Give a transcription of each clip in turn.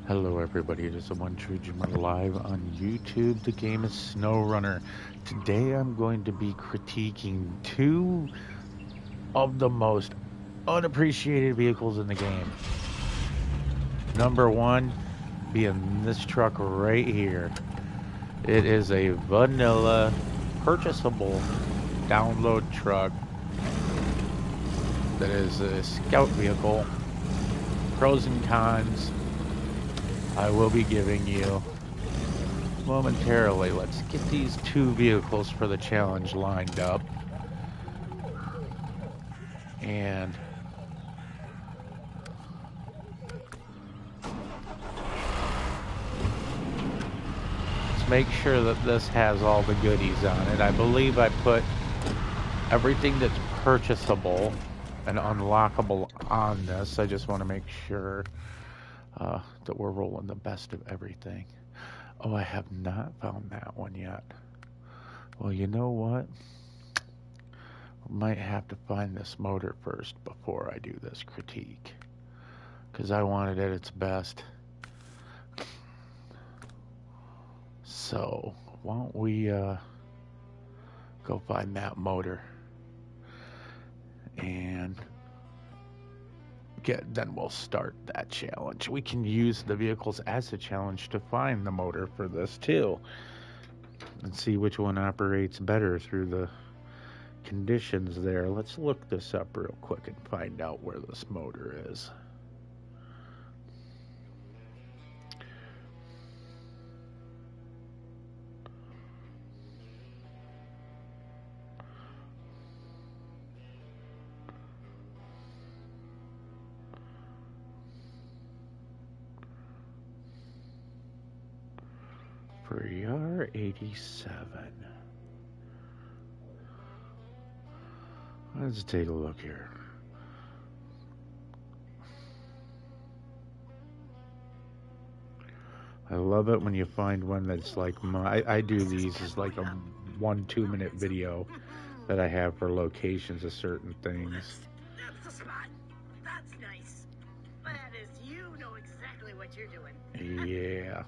Hello everybody, it is the One True Jimmer live on YouTube. The game is SnowRunner. Today I'm going to be critiquing two of the most unappreciated vehicles in the game. Number one being this truck right here. It is a vanilla, purchasable download truck that is a scout vehicle. Pros and cons I will be giving you momentarily. Let's get these two vehicles for the challenge lined up. And let's make sure that this has all the goodies on it. I believe I put everything that's purchasable and unlockable on this. I just want to make sure that we're rolling the best of everything. Oh, I have not found that one yet. Well, you know what? We might have to find this motor first before I do this critique, because I want it at its best. So, why don't we go find that motor and then we'll start that challenge. We can use the vehicles as a challenge to find the motor for this too, and see which one operates better through the conditions there. Let's look this up real quick and find out where this motor is. For Yar 87. Let's take a look here. I love it when you find one that's like I do these as like a 1-2 minute video that I have for locations of certain things. That's the spot. That's nice. That is, you know exactly what you're doing. Yeah.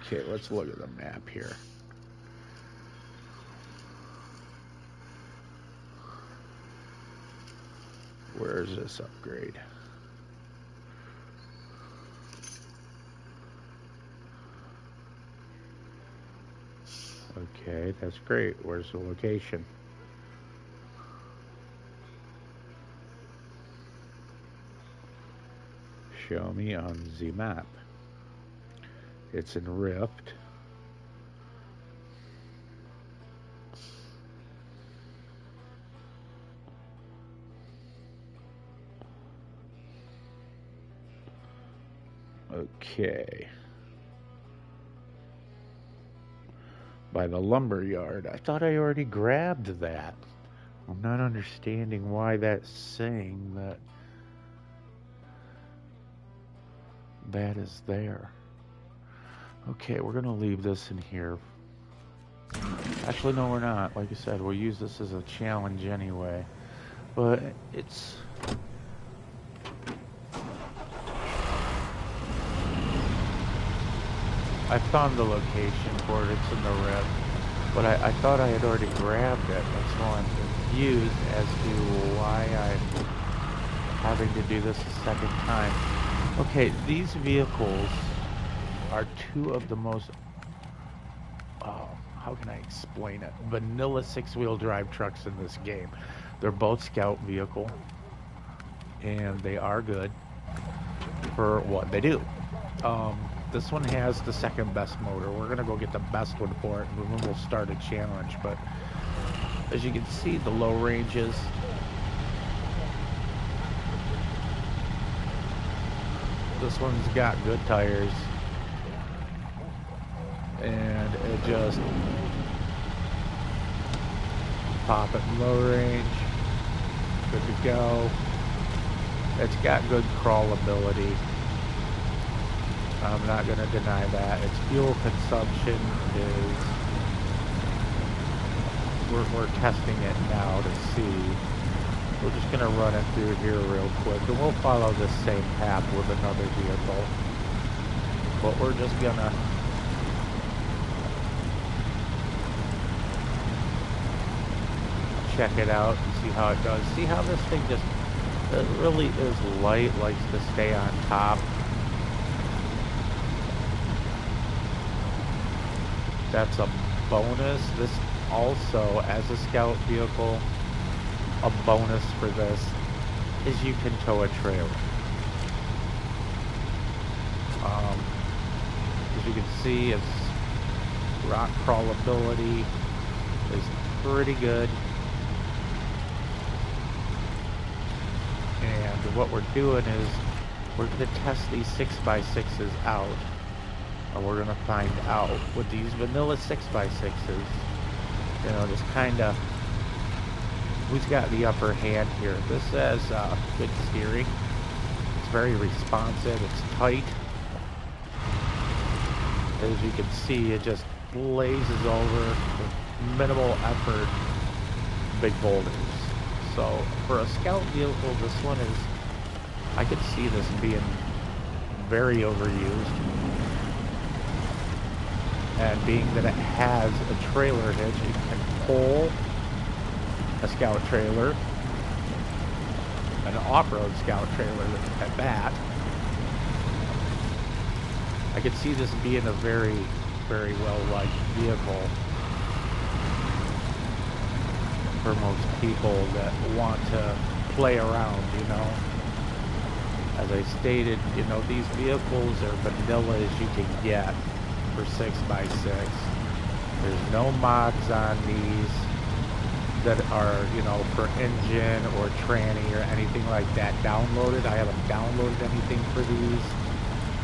Okay, let's look at the map here. Where's this upgrade? Okay, that's great. Where's the location? Show me on the map. It's in Rift. Okay. By the lumber yard. I thought I already grabbed that. I'm not understanding why that's saying that that is there. Okay, we're gonna leave this in here. Actually, no, we're not. Like I said, we'll use this as a challenge anyway. But it's... I found the location for it. It's in the Rift. But I thought I had already grabbed it. That's why I'm confused as to why I'm having to do this a second time. Okay, these vehicles are two of the most, how can I explain it? Vanilla 6-wheel drive trucks in this game. They're both scout vehicle, and they are good for what they do. This one has the second best motor. We're gonna go get the best one for it, and then we'll start a challenge. But as you can see, the low ranges, this one's got good tires, and it just pop it in low range, good to go. It's got good crawlability. I'm not going to deny that. Its fuel consumption is, we're testing it now to see We're just gonna run it through here real quick, and we'll follow this same path with another vehicle. But we're just gonna check it out and see how it does. See how this thing just, it really is light, likes to stay on top. That's a bonus. This also, as a scout vehicle, a bonus for this is you can tow a trailer. As you can see, its rock crawlability is pretty good. And what we're doing is we're going to test these 6x6s out. And we're going to find out with these vanilla 6x6s, you know, just kind of who's got the upper hand here. This has good steering. It's very responsive. It's tight. As you can see, it just blazes over with minimal effort, big boulders. So for a scout vehicle, this one is, I could see this being very overused. And being that it has a trailer hitch, you can pull a scout trailer, an off-road scout trailer at that. I could see this being a very, very well-liked vehicle for most people that want to play around, you know. As I stated, you know, these vehicles are vanilla as you can get for 6x6. There's no mods on these that are, you know, for engine or tranny or anything like that downloaded. I haven't downloaded anything for these.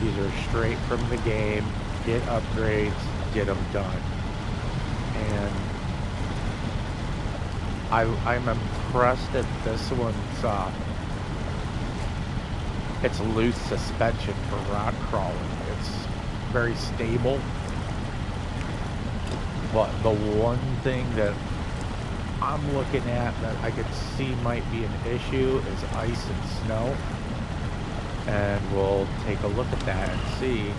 These are straight from the game. Get upgrades, get them done. And I'm impressed that this one's it's loose suspension for rock crawling. It's very stable. But the one thing that I'm looking at that I could see might be an issue is ice and snow. And we'll take a look at that and see.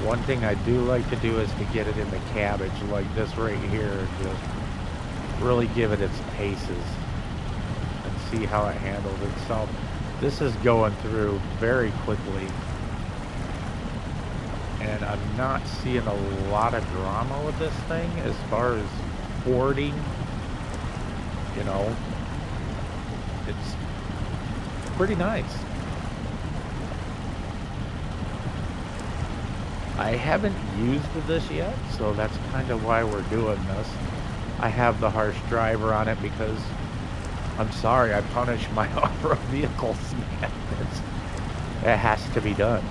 One thing I do like to do is to get it in the cabbage like this right here, and just really give it its paces and see how it handles itself. This is going through very quickly, and I'm not seeing a lot of drama with this thing as far as boarding. You know, it's pretty nice. I haven't used this yet, so that's kind of why we're doing this. I have the harsh driver on it because, I'm sorry, I punish my off-road vehicles, man. It has to be done.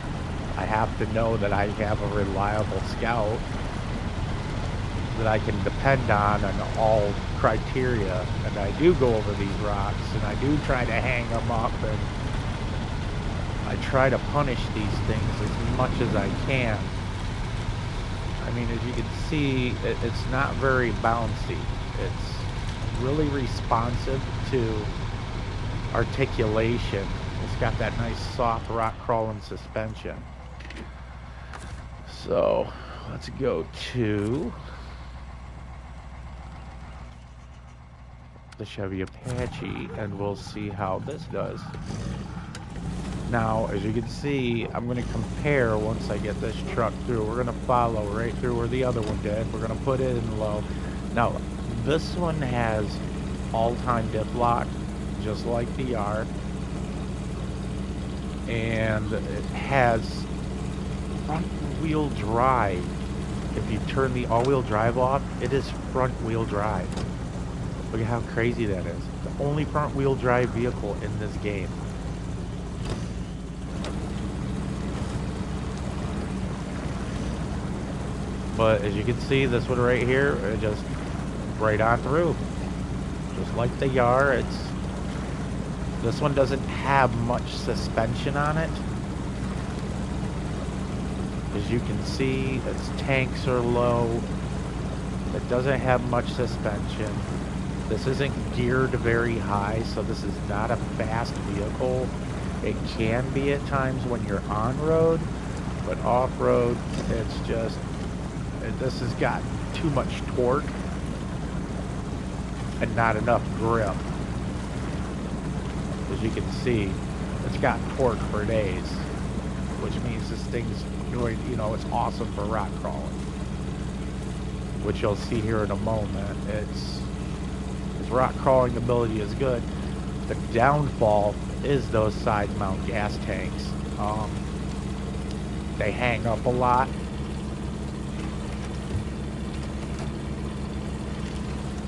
I have to know that I have a reliable scout that I can depend on all criteria. And I do go over these rocks, and I do try to hang them up, and I try to punish these things as much as I can. I mean, as you can see, it's not very bouncy. It's really responsive to articulation. It's got that nice soft rock crawling suspension. So let's go to the Chevy Apache and we'll see how this does. Now, as you can see, I'm going to compare once I get this truck through. We're going to follow right through where the other one did. We're going to put it in low. Now, this one has all-time dip lock, just like the Yar. And it has front-wheel drive. If you turn the all-wheel drive off, it is front-wheel drive. Look at how crazy that is. The only front-wheel drive vehicle in this game. But as you can see, this one right here, it just right on through. Just like the Yar, this one doesn't have much suspension on it. As you can see, its tanks are low. It doesn't have much suspension. This isn't geared very high, so this is not a fast vehicle. It can be at times when you're on road, but off road, it's just, this has got too much torque and not enough grip. As you can see, it's got torque for days, which means this thing's going, you know, it's awesome for rock crawling, which you'll see here in a moment. Its rock crawling ability is good. The downfall is those side mount gas tanks. They hang up a lot.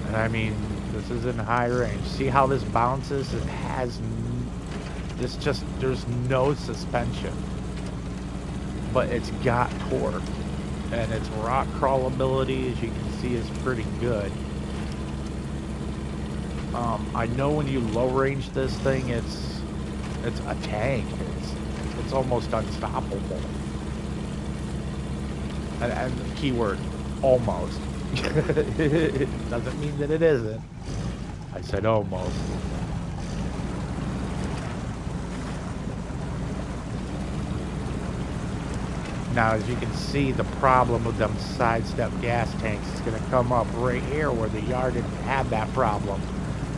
And I mean, this is in high range. See how this bounces? It has this, just, there's no suspension, but it's got torque, and its rock crawlability, as you can see, is pretty good. I know when you low range this thing, it's a tank. It's almost unstoppable. And keyword, almost. It doesn't mean that it isn't. I said almost. Now, as you can see, the problem with them sidestep gas tanks is going to come up right here where the Yar didn't have that problem.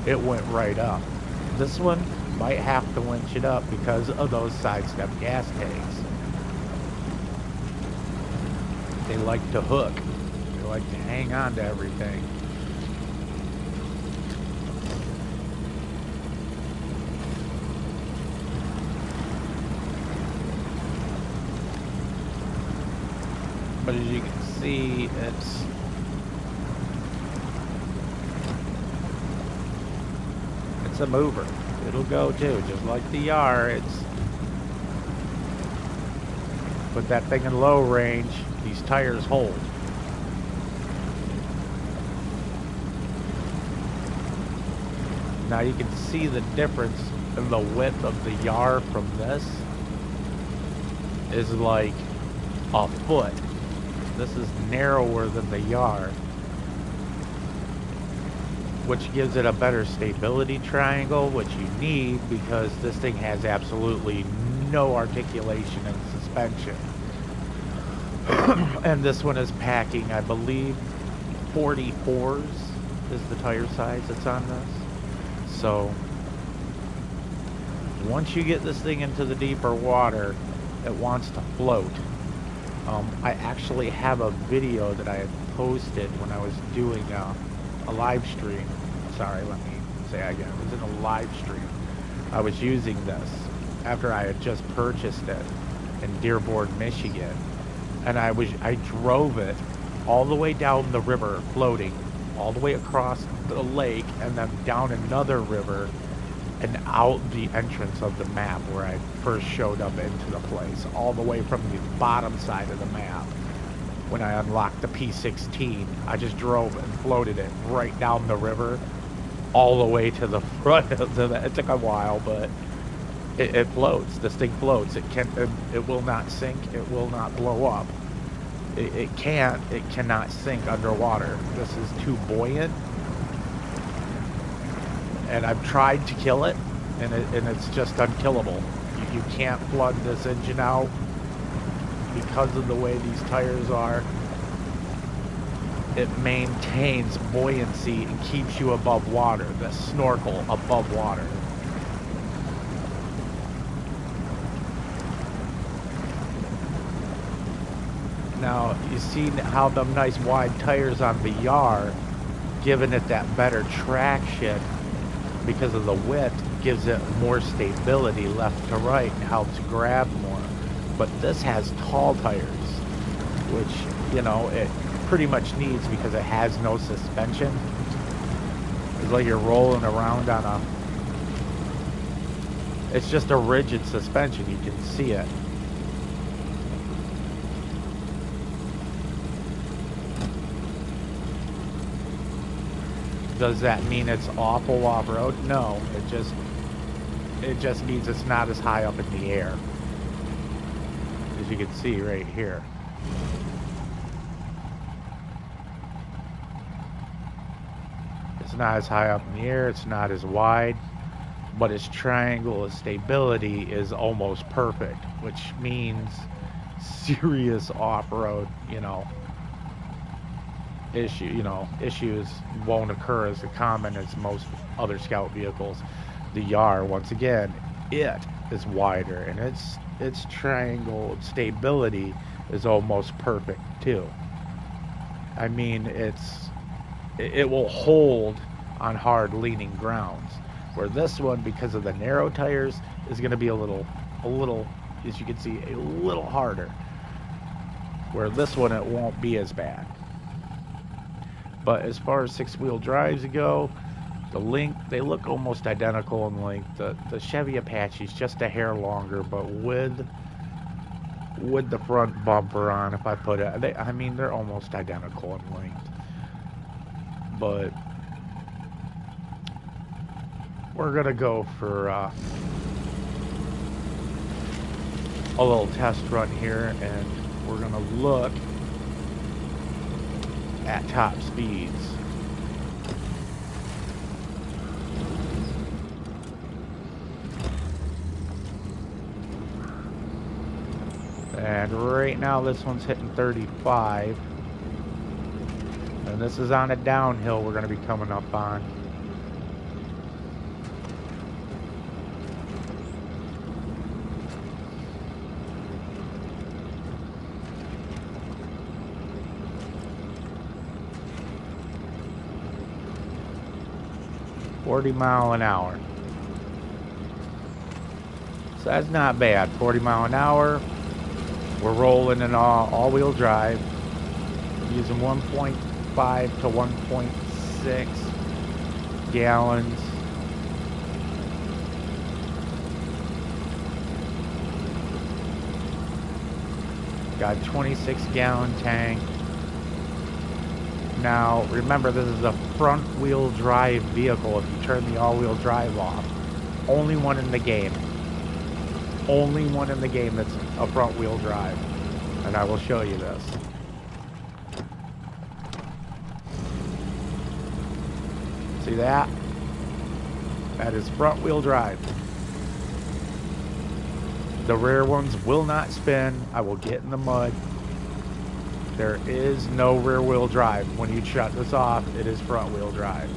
It went right up. This one might have to winch it up because of those sidestep gas tanks. They like to hook. They like to hang on to everything. But as you can see, it's a mover. It'll go too, just like the Yar. It's put that thing in low range. These tires hold. Now you can see the difference in the width of the Yar from this is like a foot. This is narrower than the Yar, which gives it a better stability triangle, which you need because this thing has absolutely no articulation and suspension. And this one is packing, I believe, 44s is the tire size that's on this. So once you get this thing into the deeper water, it wants to float. I actually have a video that I had posted when I was doing a live stream. Sorry, let me say again. It was in a live stream. I was using this after I had just purchased it in Dearborn, Michigan. And I drove it all the way down the river, floating, all the way across the lake, and then down another river, and out the entrance of the map where I first showed up into the place, all the way from the bottom side of the map. When I unlocked the P16, I just drove and floated it right down the river, all the way to the front of the map. It took a while, but it floats. This thing floats. It will not sink. It will not blow up. It cannot sink underwater. This is too buoyant. And I've tried to kill it, and it's just unkillable. You can't plug this engine out because of the way these tires are. It maintains buoyancy and keeps you above water. The snorkel above water. Now, you see how the nice wide tires on the Yar, giving it that better traction because of the width, gives it more stability left to right and helps grab more. But this has tall tires, which, you know, it pretty much needs because it has no suspension. It's like you're rolling around on a... It's just a rigid suspension. You can see it. Does that mean it's awful off-road? No, it just means it's not as high up in the air. As you can see right here. not as high up in the air, it's not as wide, but its triangle of stability is almost perfect, which means serious off-road, issues won't occur as common as most other scout vehicles. The Yar, once again, it is wider, and its triangle stability is almost perfect too. I mean, it will hold on hard leaning grounds, where this one, because of the narrow tires, is going to be a little, as you can see, a little harder. Where this one, it won't be as bad. But as far as six-wheel drives go, the length, they look almost identical in length. The Chevy Apache is just a hair longer, but with the front bumper on, if I put it, they're almost identical in length. But we're gonna go for a little test run here, and we're gonna look at top speeds. And right now this one's hitting 35. And this is on a downhill we're going to be coming up on. $40 mph. So that's not bad. 40 mile an hour. We're rolling in all-wheel drive, using 1.5 to 1.6 gallons. Got a 26-gallon tank. Now, remember, this is a front-wheel drive vehicle if you turn the all-wheel drive off. Only one in the game. Only one in the game that's a front-wheel drive. And I will show you this. See that? That is front-wheel drive. The rear ones will not spin. I will get in the mud. There is no rear-wheel drive. When you shut this off, it is front-wheel drive.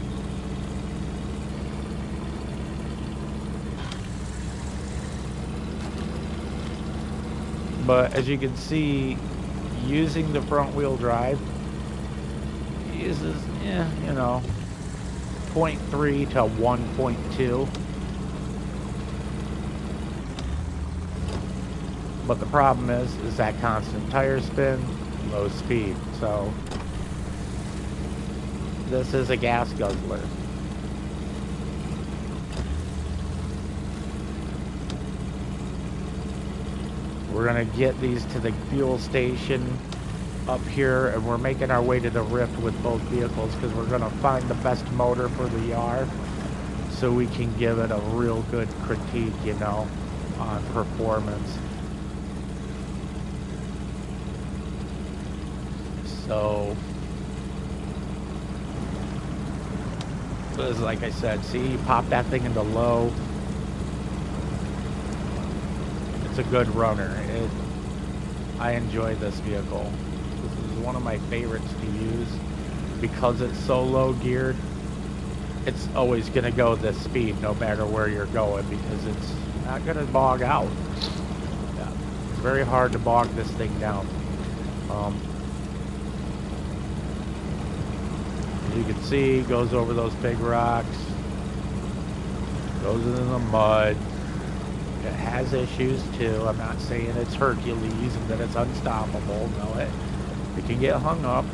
But as you can see, using the front-wheel drive uses, 0.3 to 1.2. But the problem is that constant tire spin, low speed. So this is a gas guzzler. We're gonna get these to the fuel station up here, and we're making our way to the Rift with both vehicles because we're gonna find the best motor for the Yar so we can give it a real good critique, on performance. So this is, like I said, see, pop that thing into low. It's a good runner. I enjoy this vehicle. This is one of my favorites to use because it's so low geared. It's always going to go this speed no matter where you're going because it's not going to bog out. Yeah. It's very hard to bog this thing down. As you can see, goes over those big rocks, goes into the mud. It has issues too. I'm not saying it's Hercules and that it's unstoppable. No, it can get hung up.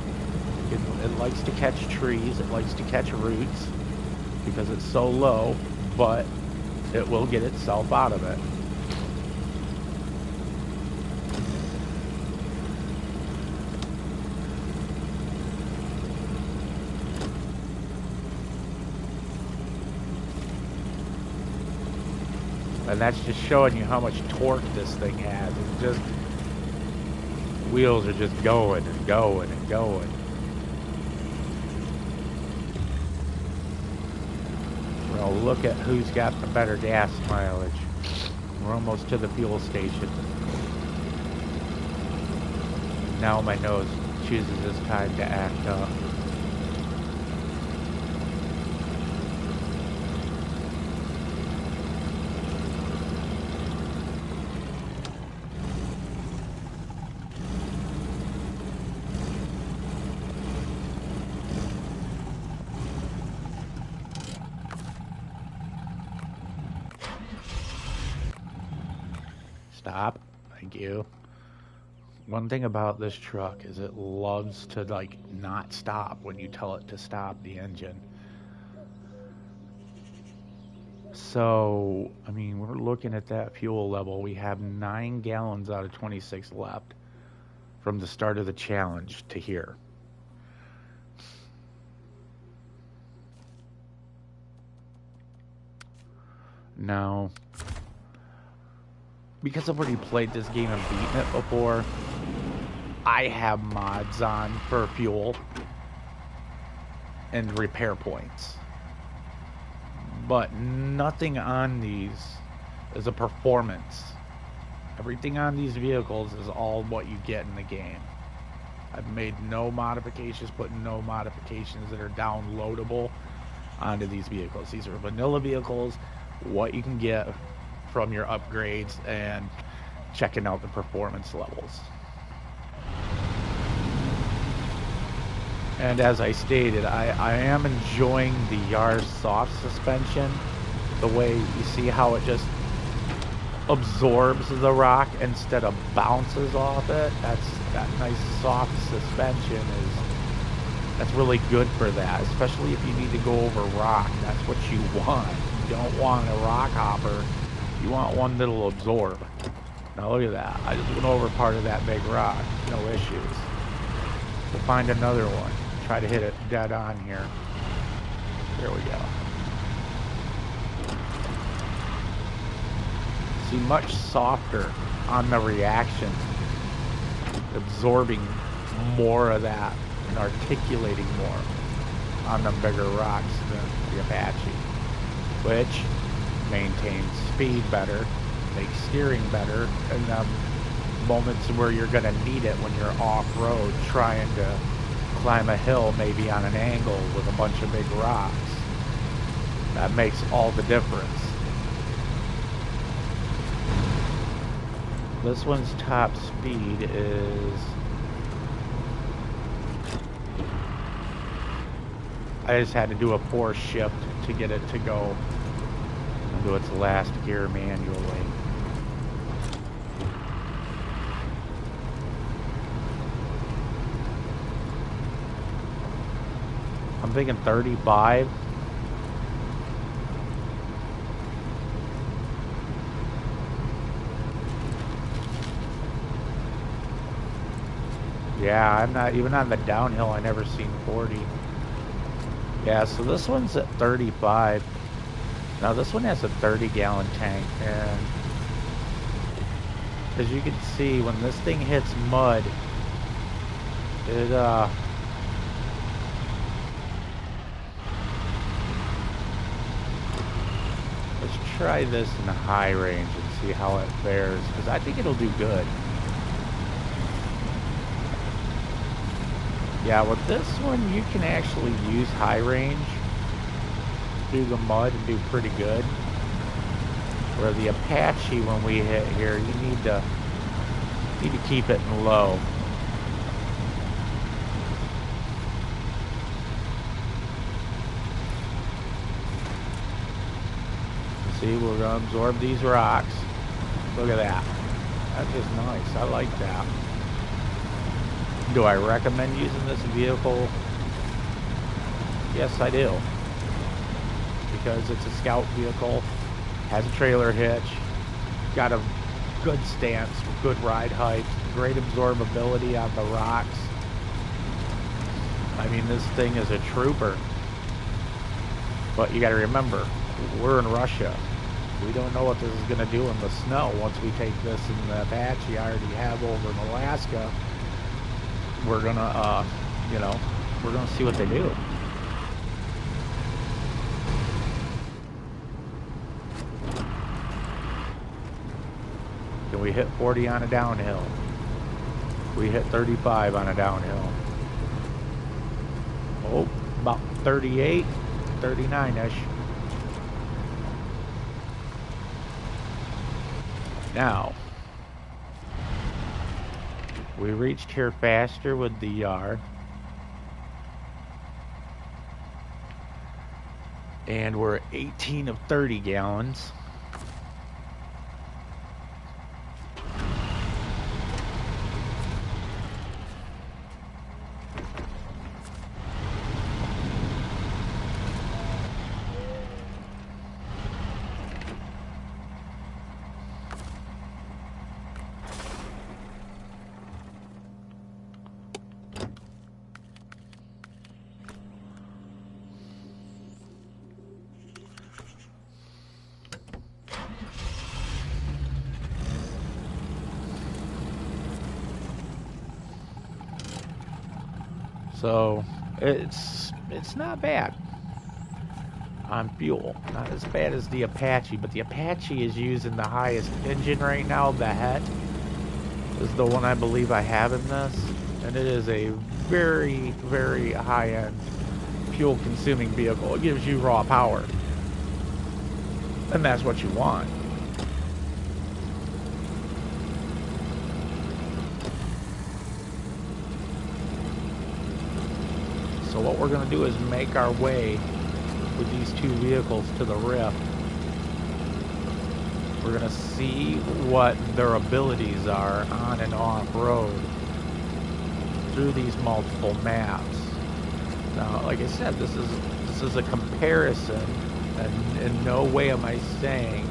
It likes to catch trees. It likes to catch roots because it's so low, but it will get itself out of it. And that's just showing you how much torque this thing has. It's just, wheels are just going and going and going. Now look at who's got the better gas mileage. We're almost to the fuel station. Now my nose chooses this time to act up. Stop. Thank you. One thing about this truck is it loves to like not stop when you tell it to stop the engine. So, I mean, we're looking at that fuel level. We have 9 gallons out of 26 left from the start of the challenge to here. Now, because I've already played this game and beaten it before, I have mods on for fuel and repair points. But nothing on these is a performance. Everything on these vehicles is all what you get in the game. I've made no modifications, put no modifications that are downloadable onto these vehicles. These are vanilla vehicles, what you can get from your upgrades and checking out the performance levels. And as I stated, I am enjoying the Yar soft suspension. The way you see how it just absorbs the rock instead of bounces off it. That nice soft suspension that's really good for that, especially if you need to go over rock. That's what you want. You don't want a rock hopper. You want one that'll absorb. Now look at that. I just went over part of that big rock. No issues. We'll find another one. Try to hit it dead on here. There we go. See, much softer on the reaction, absorbing more of that and articulating more on the bigger rocks than the Apache, which maintains speed better, makes steering better in the moments where you're going to need it when you're off-road trying to climb a hill maybe on an angle with a bunch of big rocks. That makes all the difference. This one's top speed is... I just had to do a force shift to get it to go into its last gear manually. I'm thinking 35. Yeah, I'm not even on the downhill. I never seen 40. Yeah, so this one's at 35. Now this one has a 30-gallon tank, and as you can see, when this thing hits mud, it let's try this in the high range and see how it fares, because I think it'll do good. Yeah, with this one, you can actually use high range through the mud and do pretty good. Where the Apache, when we hit here, you need to keep it in low. See, we're gonna absorb these rocks. Look at that. That's just nice. I like that. Do I recommend using this vehicle? Yes, I do. Because it's a scout vehicle, has a trailer hitch, got a good stance, good ride height, great absorbability on the rocks. I mean, this thing is a trooper. But you got to remember, we're in Russia. We don't know what this is going to do in the snow. Once we take this in the Apache I already have over in Alaska, we're gonna, we're gonna see what they do. Can we hit 40 on a downhill? We hit 35 on a downhill. Oh, about 38, 39-ish. Now, we reached here faster with the Yar. And we're 18 of 30 gallons. So it's not bad on fuel. Not as bad as the Apache, but the Apache is using the highest engine right now. The Het is the one I believe I have in this, and it is a very, very high-end fuel-consuming vehicle. It gives you raw power, and that's what you want. So what we're going to do is make our way with these two vehicles to the rift. We're going to see what their abilities are on and off road through these multiple maps. Now, like I said, this is a comparison, and in no way am I saying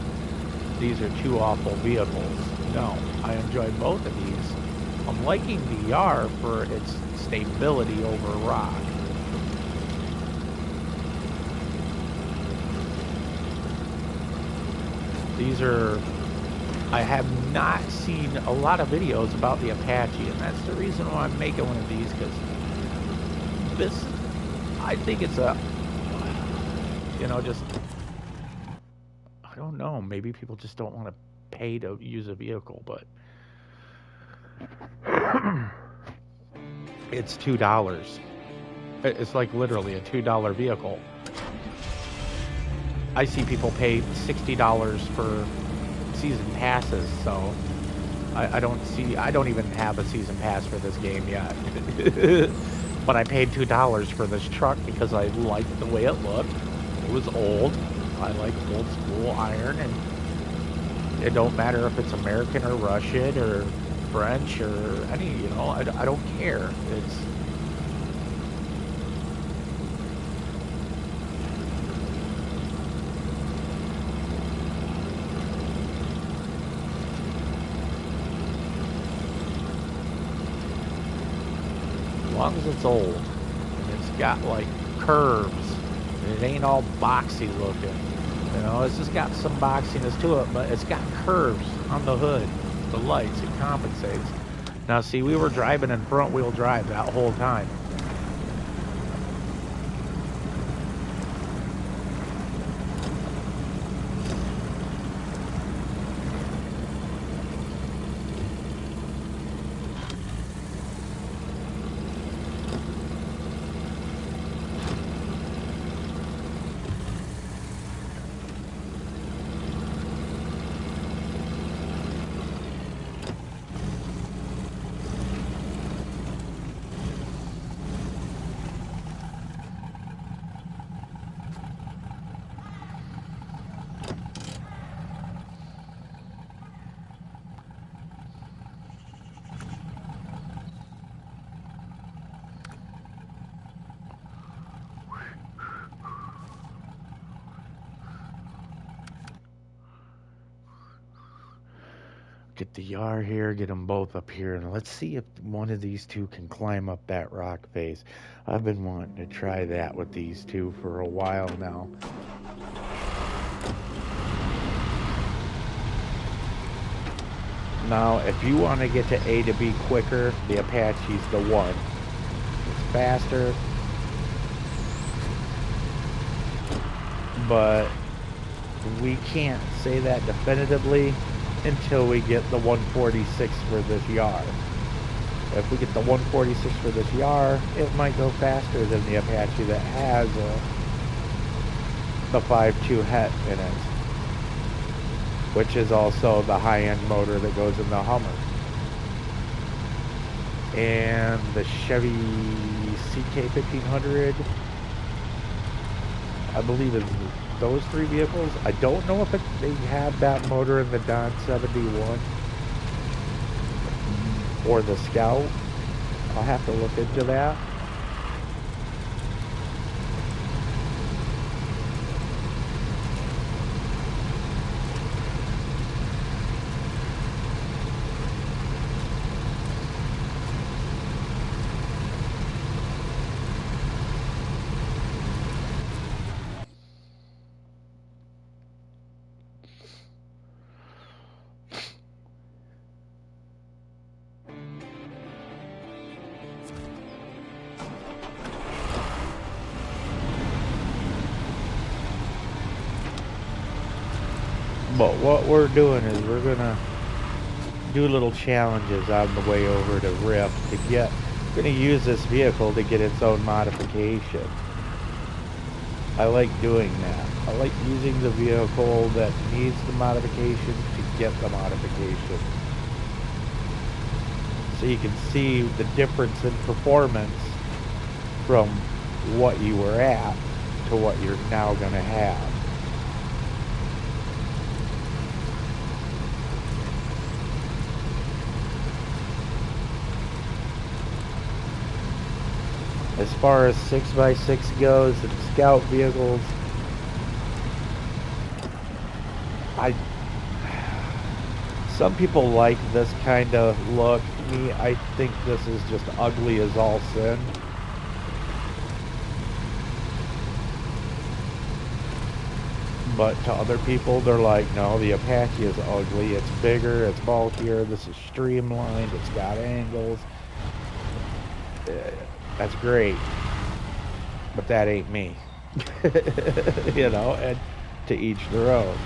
these are two awful vehicles. No, I enjoy both of these. I'm liking the Yar for its stability over rock. These are, I have not seen a lot of videos about the Apache, and that's the reason why I'm making one of these, because this, I think it's a, you know, just, I don't know, maybe people just don't want to pay to use a vehicle, but it's $2. It's like literally a $2 vehicle. I see people pay $60 for season passes, so I don't even have a season pass for this game yet. But I paid $2 for this truck because I liked the way it looked. It was old. I like old school iron, and it don't matter if it's American or Russian or French or any, you know, I don't care. It's, as long as it's old and it's got like curves and it ain't all boxy looking, you know, it's just got some boxiness to it, but it's got curves on the hood, the lights, it compensates. Now see, we were driving in front wheel drive that whole time. Get the Yar here, get them both up here, and let's see if one of these two can climb up that rock face. I've been wanting to try that with these two for a while now. Now, if you want to get to A to B quicker, the Apache's the one. It's faster, but we can't say that definitively until we get the 146 for this Yar. If we get the 146 for this Yar, it might go faster than the Apache that has the 5.2 het in it, which is also the high-end motor that goes in the Hummer. And the Chevy CK1500, I believe, is those three vehicles. I don't know if they have that motor in the Don 71 or the Scout. I'll have to look into that. But what we're doing is we're gonna do little challenges on the way over to Rift to get. We're gonna use this vehicle to get its own modification. I like doing that. I like using the vehicle that needs the modification to get the modification. So you can see the difference in performance from what you were at to what you're now gonna have. As far as 6x6 goes and Scout vehicles, some people like this kind of look. Me, I think this is just ugly as all sin. But to other people, they're like, no, the Apache is ugly. It's bigger, it's bulkier, this is streamlined, it's got angles. That's great, but that ain't me. You know, and to each their own.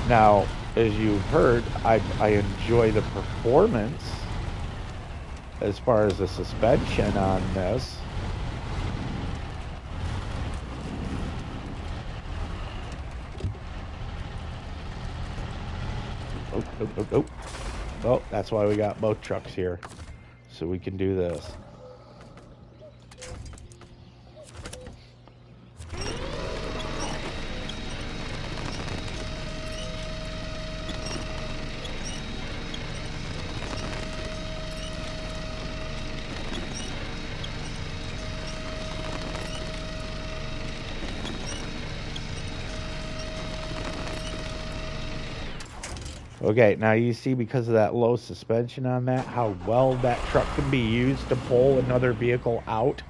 Now, as you've heard, I enjoy the performance as far as the suspension on this. Oh, well, that's why we got both trucks here, so we can do this. Okay, now you see, because of that low suspension on that, how well that truck can be used to pull another vehicle out.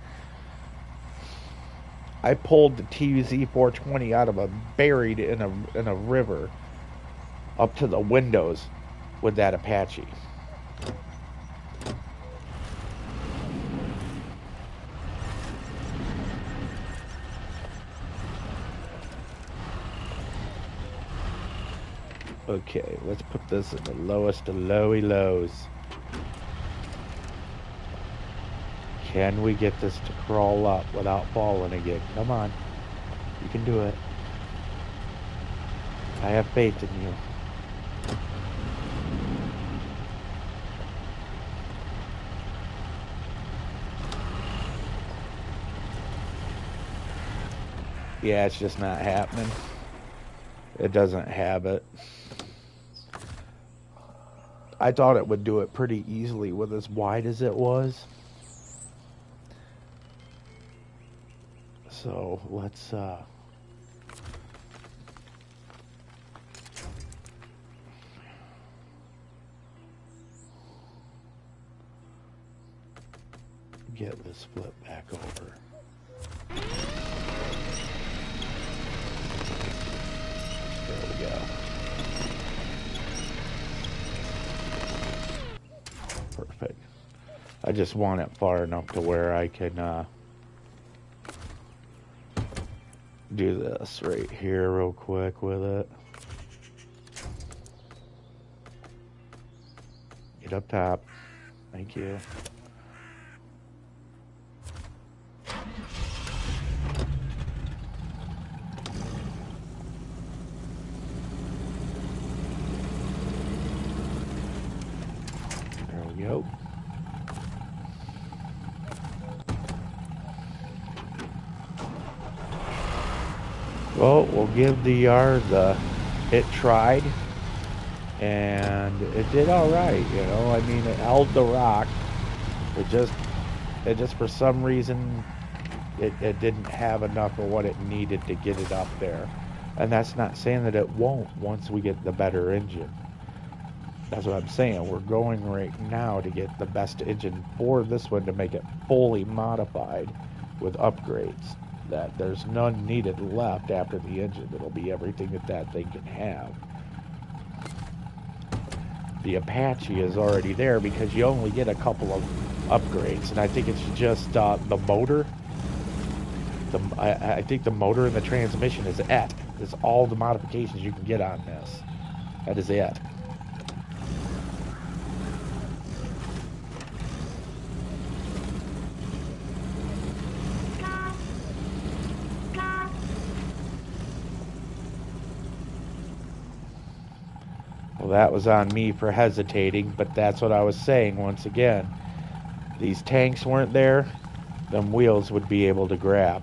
I pulled the TUZ 420 out of buried in a river up to the windows with that Apache. Okay, let's put this in the lowest of lowy lows. Can we get this to crawl up without falling again? Come on. You can do it. I have faith in you. Yeah, it's just not happening. It doesn't have it. I thought it would do it pretty easily with as wide as it was. So let's get this flip back over. There we go. Perfect. I just want it far enough to where I can do this right here real quick with it. Get up top. Thank you. There we go. Well, we'll give the Yar it tried, and it did all right. You know, I mean, it held the rock. It just for some reason, it didn't have enough of what it needed to get it up there. And that's not saying that it won't once we get the better engine. That's what I'm saying. We're going right now to get the best engine for this one to make it fully modified with upgrades. That there's none needed left after the engine. It'll be everything that thing can have. The Apache is already there because you only get a couple of upgrades, and I think it's just the motor. I think the motor and the transmission is it. It's all the modifications you can get on this. That is it. Well, that was on me for hesitating, but that's what I was saying once again. These tanks weren't there, them wheels would be able to grab.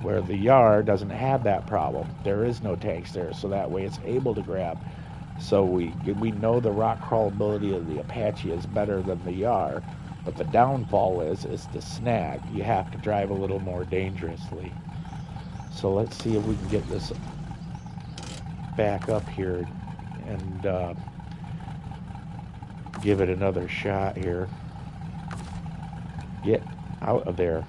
Where the Yar doesn't have that problem. There is no tanks there, so that way it's able to grab. So we know the rock crawlability of the Apache is better than the Yar, but the downfall is the snag. You have to drive a little more dangerously. So let's see if we can get this back up here and give it another shot here. Get out of there.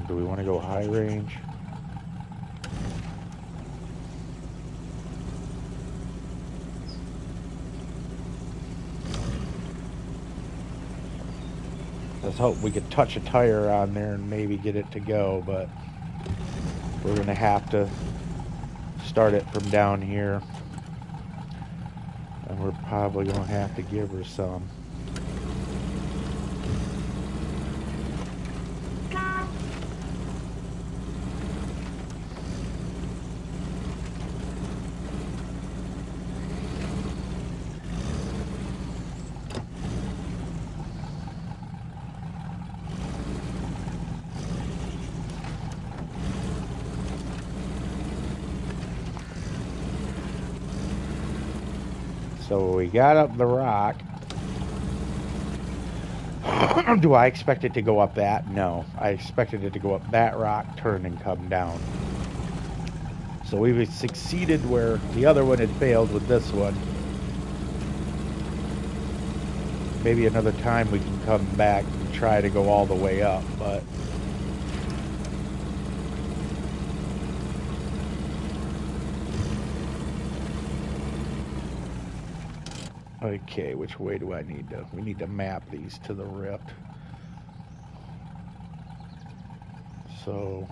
Do we want to go high range? Let's hope we could touch a tire on there and maybe get it to go, but we're going to have to start it from down here. And we're probably going to have to give her some. So we got up the rock. Do I expect it to go up that? No. I expected it to go up that rock, turn, and come down. So we've succeeded where the other one had failed with this one. Maybe another time we can come back and try to go all the way up, but... Okay, which way do I need to... We need to map these to the rift. So...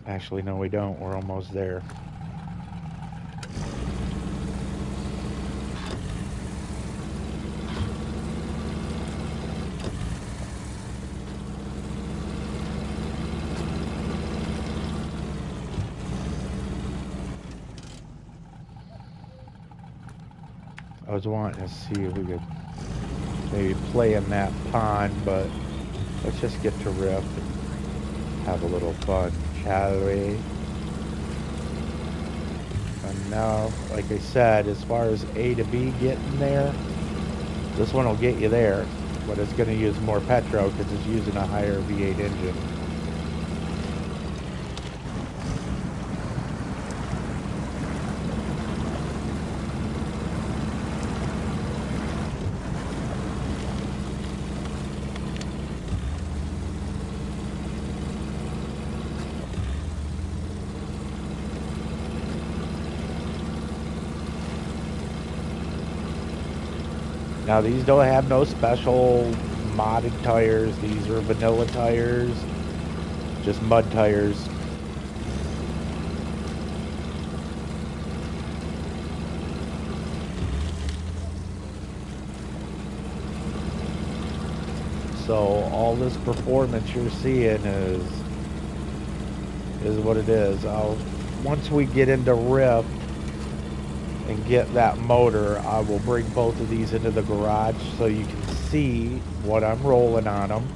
Actually, no, we don't. We're almost there. I was wanting to see if we could maybe play in that pond, but let's just get to Rift and have a little fun, shall we? And now, like I said, as far as A to B getting there, this one will get you there, but it's going to use more petrol because it's using a higher V8 engine. Now these don't have no special modded tires. These are vanilla tires, just mud tires. So all this performance you're seeing is what it is. Once we get into Rift and get that motor, I will bring both of these into the garage so you can see what I'm rolling on them.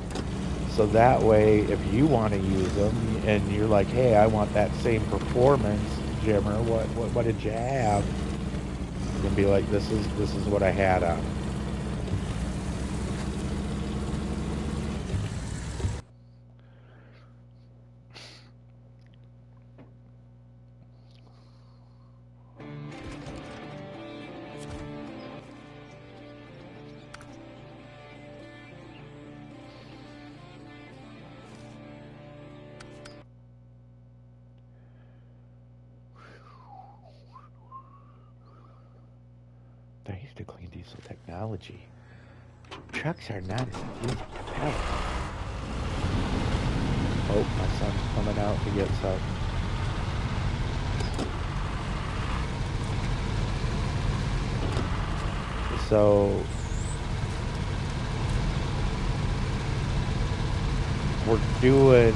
So that way, if you want to use them and you're like, hey, I want that same performance, Jimmer, what did you have? You can be like, this is what I had on. I used to clean diesel technology. Trucks are not as easy to power. Oh, my son's coming out to get some. So we're doing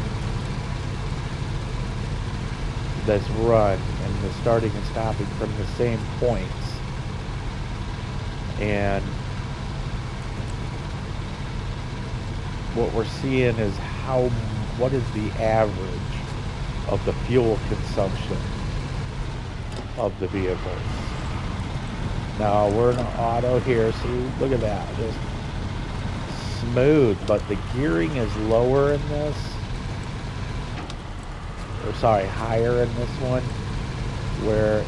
this run and the starting and stopping from the same points. And what we're seeing is what is the average of the fuel consumption of the vehicles. Now we're in auto here, see, look at that, just smooth, but the gearing is lower in this, or sorry, higher in this one, where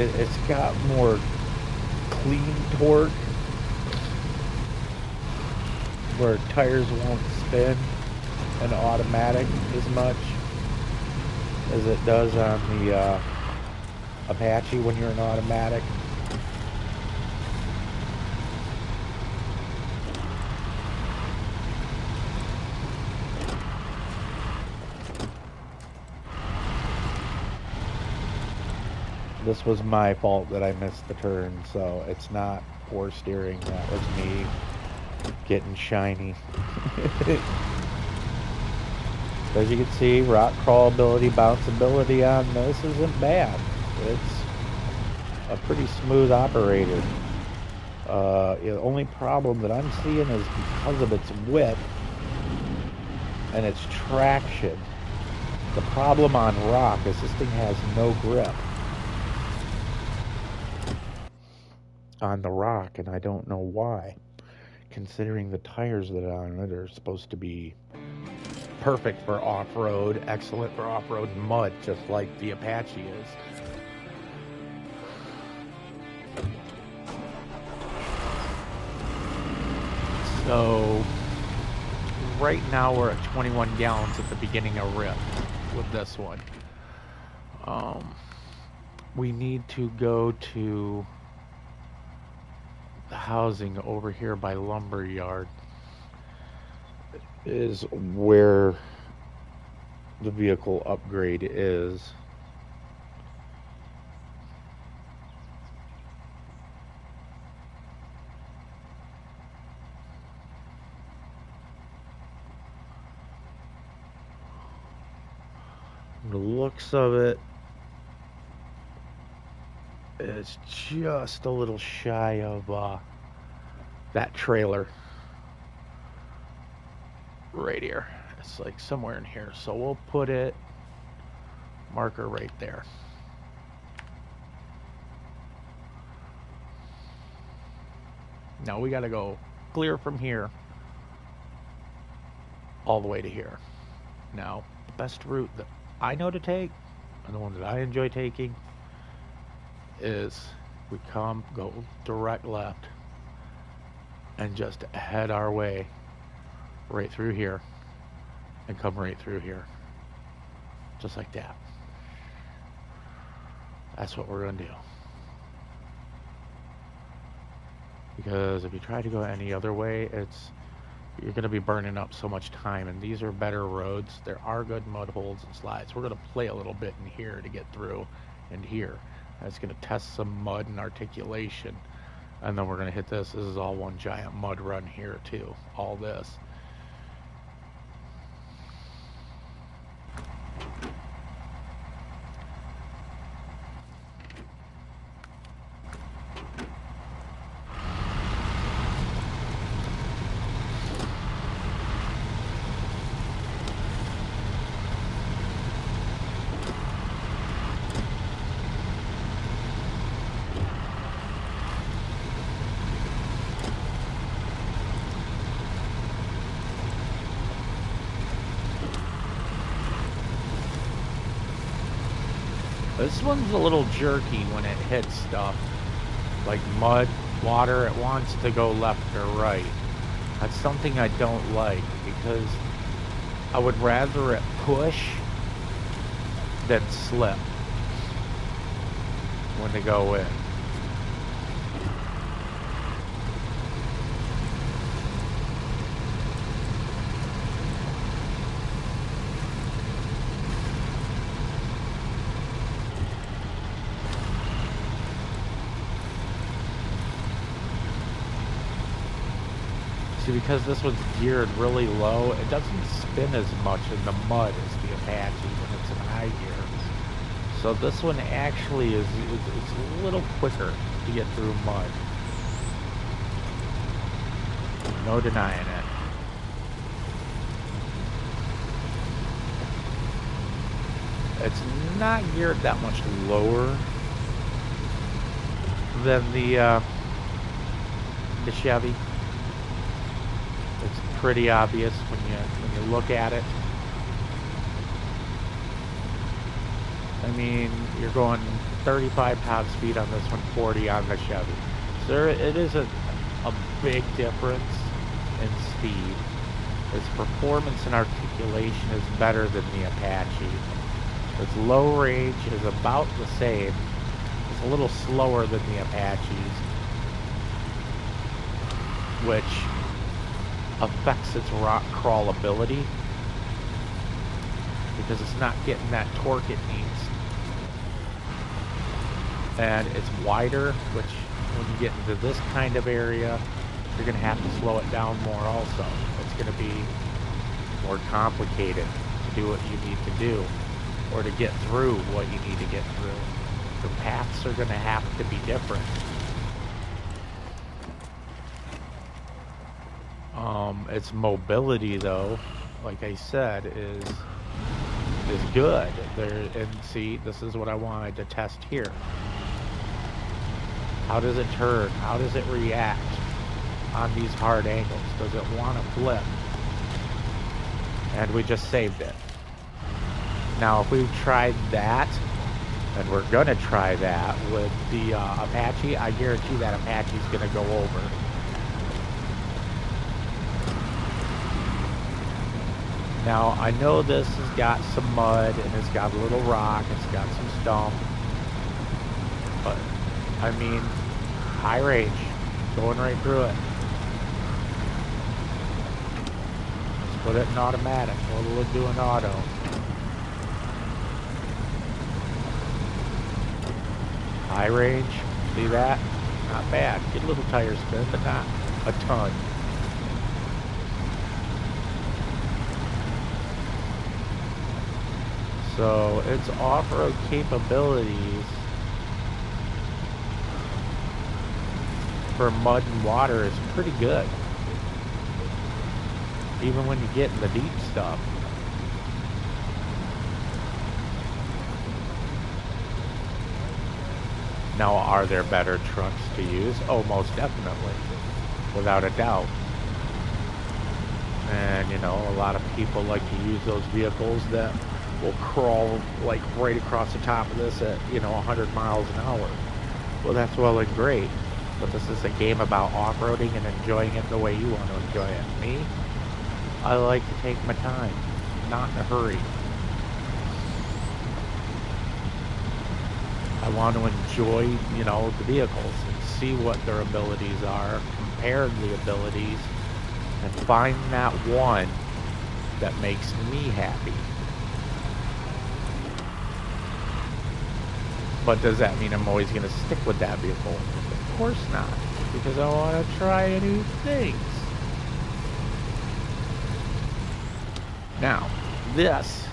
it's got more clean torque, where tires won't spin in automatic as much as it does on the Apache when you're in automatic. This was my fault that I missed the turn, so it's not poor steering. That was me getting shiny. As you can see, rock crawlability, bounceability on this isn't bad. It's a pretty smooth operator. The only problem that I'm seeing is because of its width and its traction. The problem on rock is this thing has no grip on the rock, and I don't know why, considering the tires that are on it are supposed to be perfect for off-road, excellent for off-road mud, just like the Apache is. So right now we're at 21 gallons at the beginning of Rift with this one. We need to go to the housing over here by Lumberyard is where the vehicle upgrade is. The looks of it, it's just a little shy of that trailer right here. It's like somewhere in here, so we'll put it marker right there. Now we got to go clear from here all the way to here. Now the best route that I know to take, and the one that I enjoy taking, is we go direct left and just head our way right through here and come right through here, just like that. That's what we're gonna do. Because if you try to go any other way, you're gonna be burning up so much time. And these are better roads. There are good mud holes and slides. We're gonna play a little bit in here to get through, and here. That's gonna test some mud and articulation. And then we're gonna hit this. This is all one giant mud run here too. All this. This one's a little jerky when it hits stuff. Like mud, water, it wants to go left or right. That's something I don't like because I would rather it push than slip when they go in. See, because this one's geared really low, it doesn't spin as much in the mud as the Apache when it's in high gear. So this one actually is a little quicker to get through mud. No denying it. It's not geared that much lower than the Chevy. It's pretty obvious when you look at it. I mean, you're going 35 top speed on this one, 40 on the Chevy. So it is a big difference in speed. Its performance and articulation is better than the Apache. Its low range is about the same. It's a little slower than the Apache's, which affects its rock crawlability because it's not getting that torque it needs. And it's wider, which when you get into this kind of area, you're going to have to slow it down more also. It's going to be more complicated to do what you need to do or to get through what you need to get through. The paths are going to have to be different. Its mobility, though, like I said, is good. And see, this is what I wanted to test here. How does it turn? How does it react on these hard angles? Does it want to flip? And we just saved it. Now, if we tried that, and we're going to try that with the Apache, I guarantee that Apache's going to go over. Now, I know this has got some mud, and it's got a little rock, it's got some stump, but, I mean, high range, going right through it. Let's put it in automatic, we'll do an auto. High range, see that? Not bad. Get a little tire spin, but not a ton. So its off-road capabilities for mud and water is pretty good. Even when you get in the deep stuff. Now, are there better trucks to use? Oh, most definitely. Without a doubt. And, you know, a lot of people like to use those vehicles that will crawl like right across the top of this at, you know, 100 miles an hour. Well, that's well and great, but this is a game about off-roading and enjoying it the way you want to enjoy it. Me, I like to take my time, not in a hurry. I want to enjoy, you know, the vehicles and see what their abilities are, compare the abilities, and find that one that makes me happy. But does that mean I'm always going to stick with that vehicle? Of course not, because I want to try new things. Now, this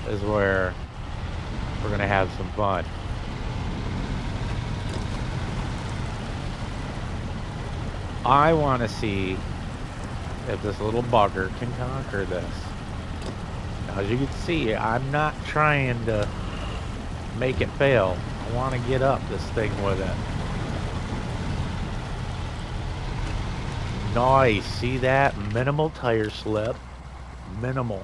is where we're going to have some fun. I want to see if this little bugger can conquer this. Now, as you can see, I'm not trying to make it fail. I want to get up this thing with it. Nice. See that? Minimal tire slip. Minimal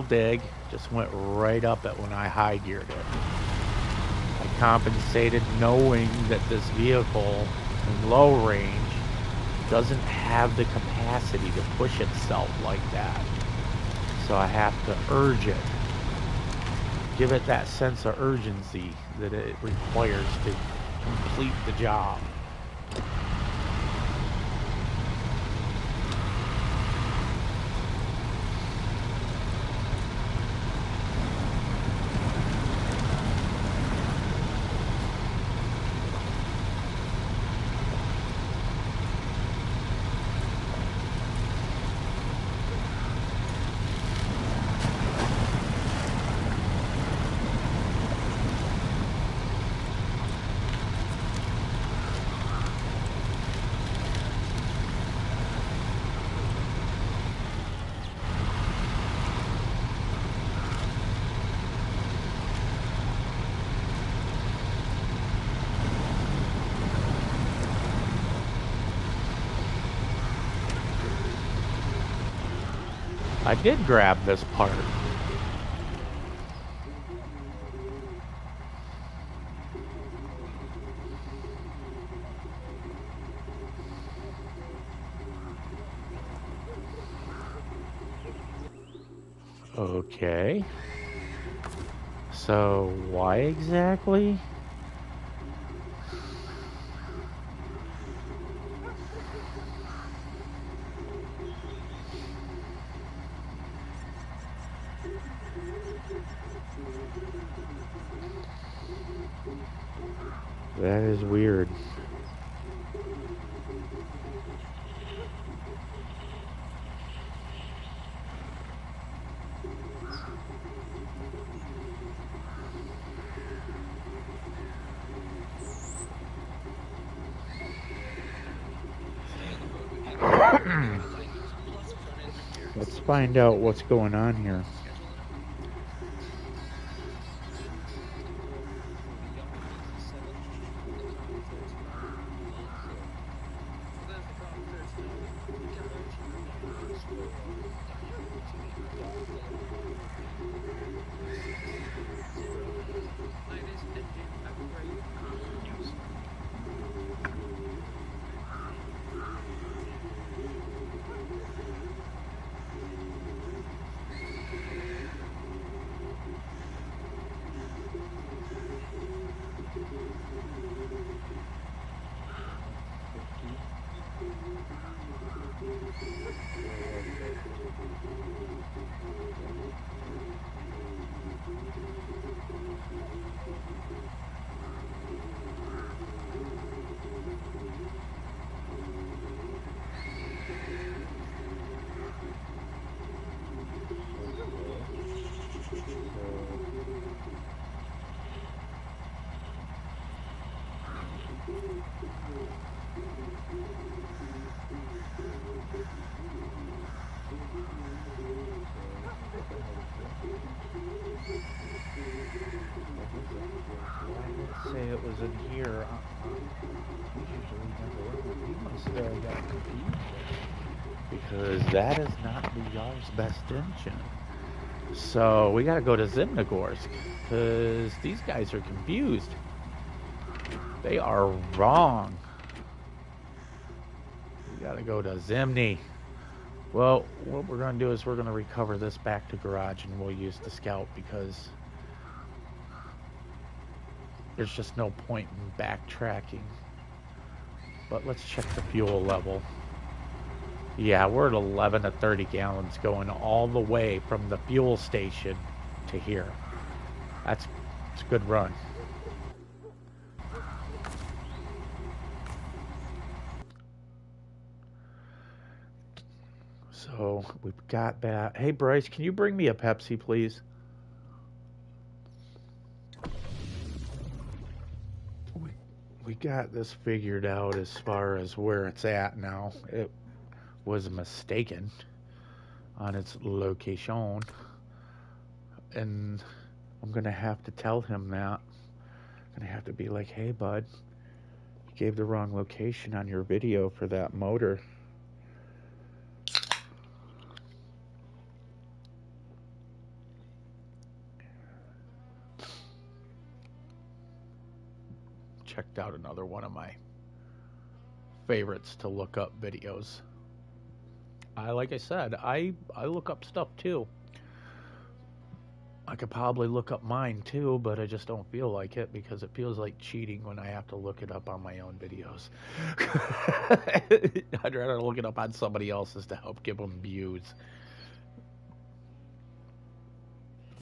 dig. Just went right up it when I high geared it. I compensated knowing that this vehicle in low range doesn't have the capacity to push itself like that. So I have to urge it. Give it that sense of urgency that it requires to complete the job. I did grab this part. Okay. So why exactly? That is weird. Let's find out what's going on here. Say it was in here. Usually never. You must have got confused. Because that is not the Yar's best engine. So we gotta go to Zimnogorsk because these guys are confused. They are wrong. We gotta go to Zimny. Well, what we're going to do is we're going to recover this back to garage and we'll use the scout because there's just no point in backtracking. But let's check the fuel level. Yeah, we're at 11 to 30 gallons going all the way from the fuel station to here. It's a good run. So we've got that. Hey, Bryce, can you bring me a Pepsi, please? We got this figured out as far as where it's at now. It was mistaken on its location. And I'm going to have to tell him that. I'm going to have to be like, hey, bud, you gave the wrong location on your video for that motor. Checked out another one of my favorites to look up videos. Like I said, I look up stuff too. I could probably look up mine too, but I just don't feel like it because it feels like cheating when I have to look it up on my own videos. I'd rather look it up on somebody else's to help give them views.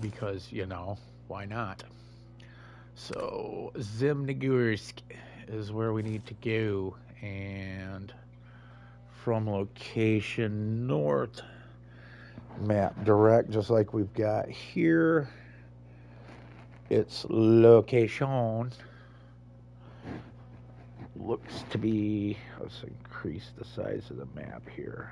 Because, you know, why not? So, Zimnigursk is where we need to go. And from location north, map direct, just like we've got here. Its location looks to be, let's increase the size of the map here.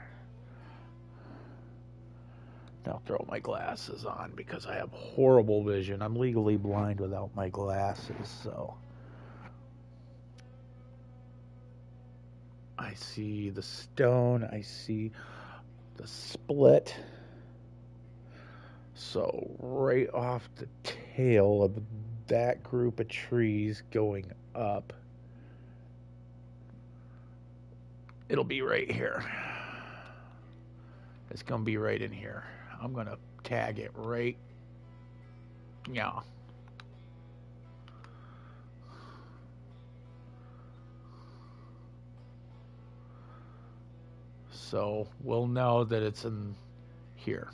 Now throw my glasses on because I have horrible vision. I'm legally blind without my glasses, so I see the stone, I see the split. So right off the tail of that group of trees going up, it'll be right here. It's gonna be right in here. I'm gonna tag it right. Yeah. So we'll know that it's in here.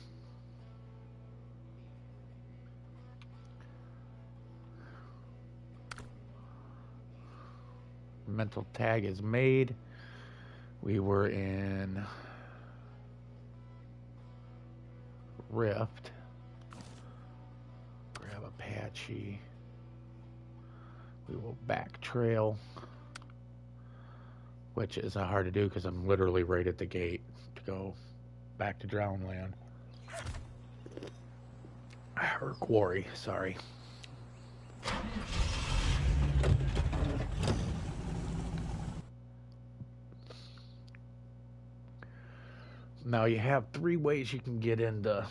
Mental tag is made. We were in Rift. Grab Apache. We will back trail, which is hard to do because I'm literally right at the gate to go back to Drownland. Or Quarry, sorry. Now you have 3 ways you can get into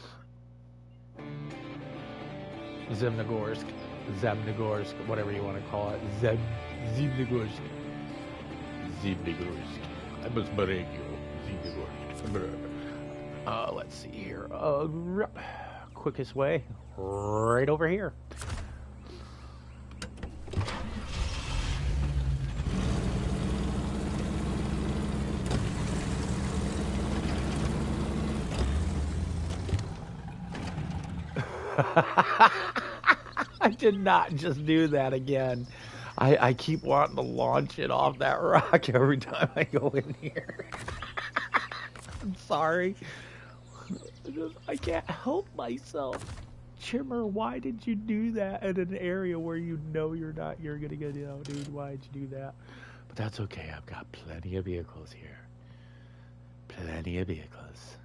Zimnigorsk, whatever you want to call it. Zimnigorsk. I must break you. Zimnigorsk. Let's see here. Quickest way, right over here. I did not just do that again. I keep wanting to launch it off that rock every time I go in here. I'm sorry. I can't help myself. Chimmer, why did you do that in an area where you know you're gonna get out, dude? Why did you do that? But that's okay. I've got plenty of vehicles here. Plenty of vehicles.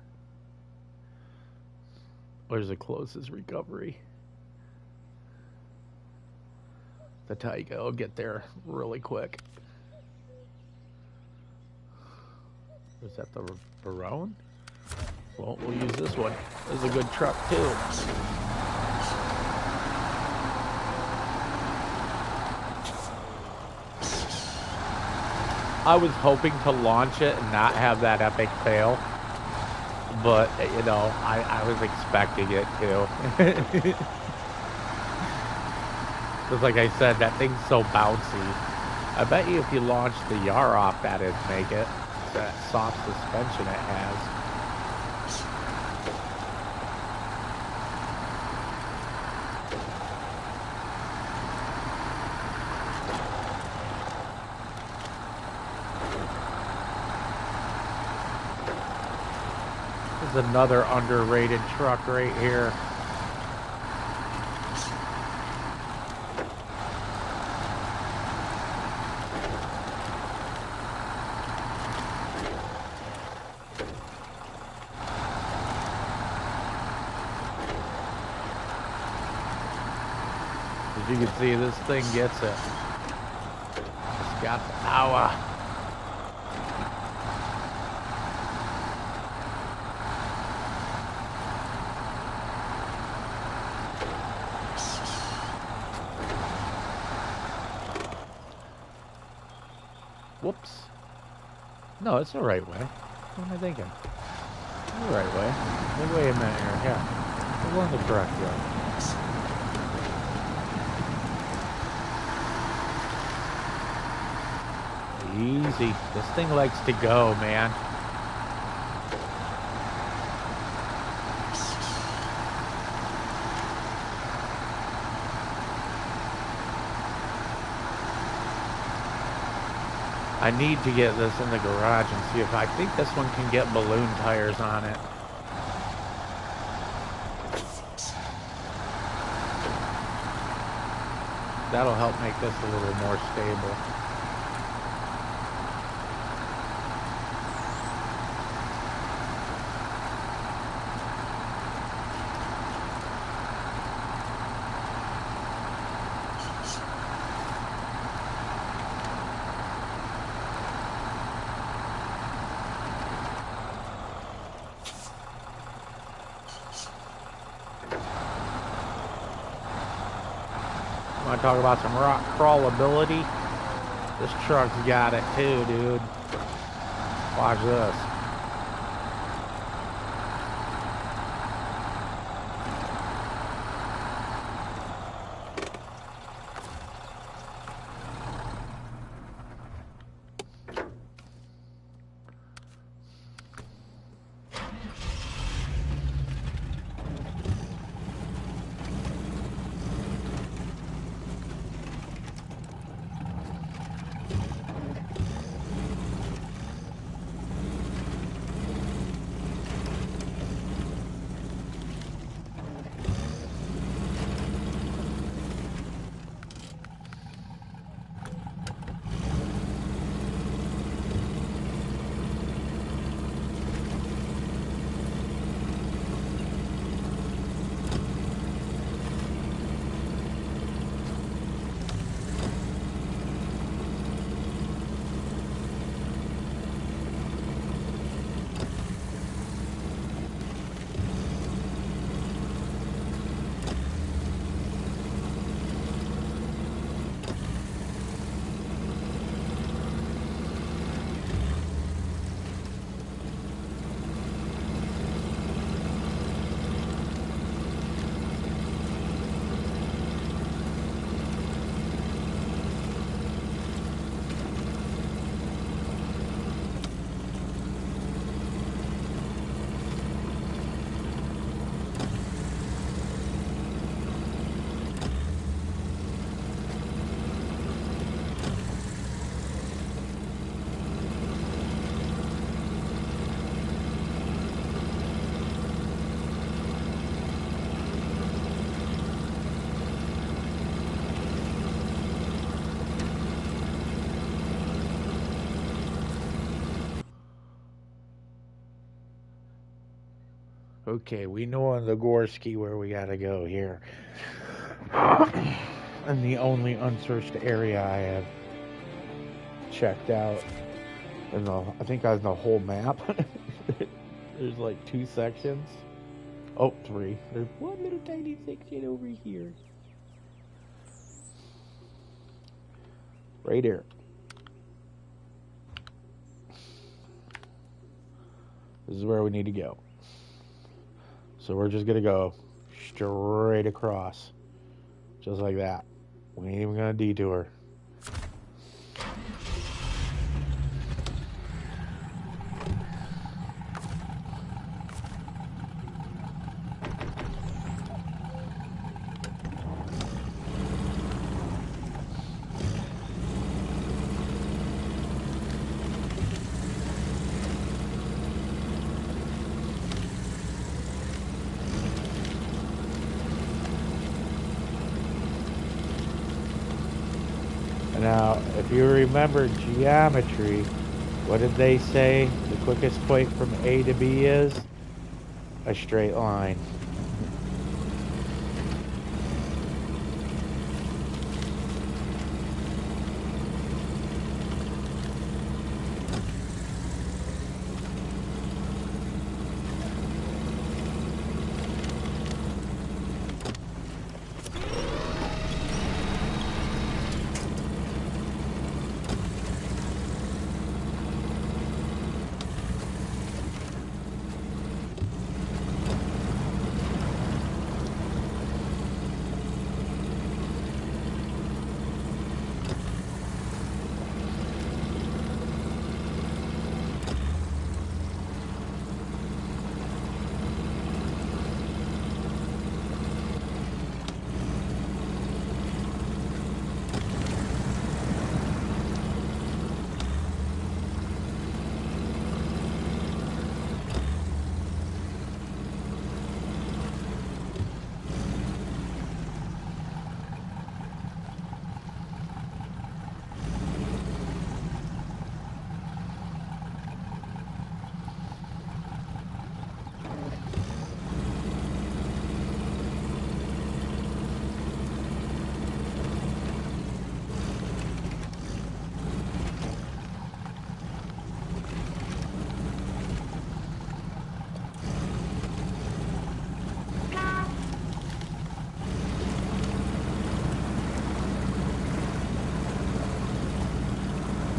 Where's the closest recovery? The Taiga will get there really quick. Is that the Barone? Well, we'll use this one. This is a good truck too. I was hoping to launch it and not have that epic fail. But, you know, I was expecting it to. Because like I said, that thing's so bouncy. I bet you if you launched the Yar off that, it'd make it. It's that soft suspension it has. This is another underrated truck right here. As you can see, this thing gets it. It's got the power. Whoops. No, it's the right way. What am I thinking? The right way. Wait a minute here. Yeah. We're going the correct way. Easy. This thing likes to go, man. I need to get this in the garage and see if I think this one can get balloon tires on it. That'll help make this a little more stable. Want to talk about some rock crawlability? This truck's got it too, dude. Watch this. Okay, we know on the Gorski where we gotta go here. And the only unsearched area I have checked out in the, I think on the whole map. There's like 2 sections. Oh, 3. There's one little tiny section over here. Right here. This is where we need to go. So we're just going to go straight across. Just like that. We ain't even going to detour. Now, if you remember geometry, what did they say the quickest point from A to B is? A straight line.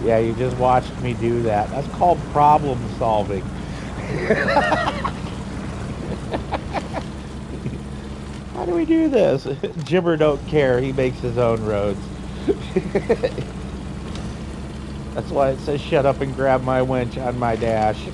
Yeah, you just watched me do that. That's called problem solving. How do we do this? Jimmer don't care. He makes his own roads. That's why it says shut up and grab my winch on my dash.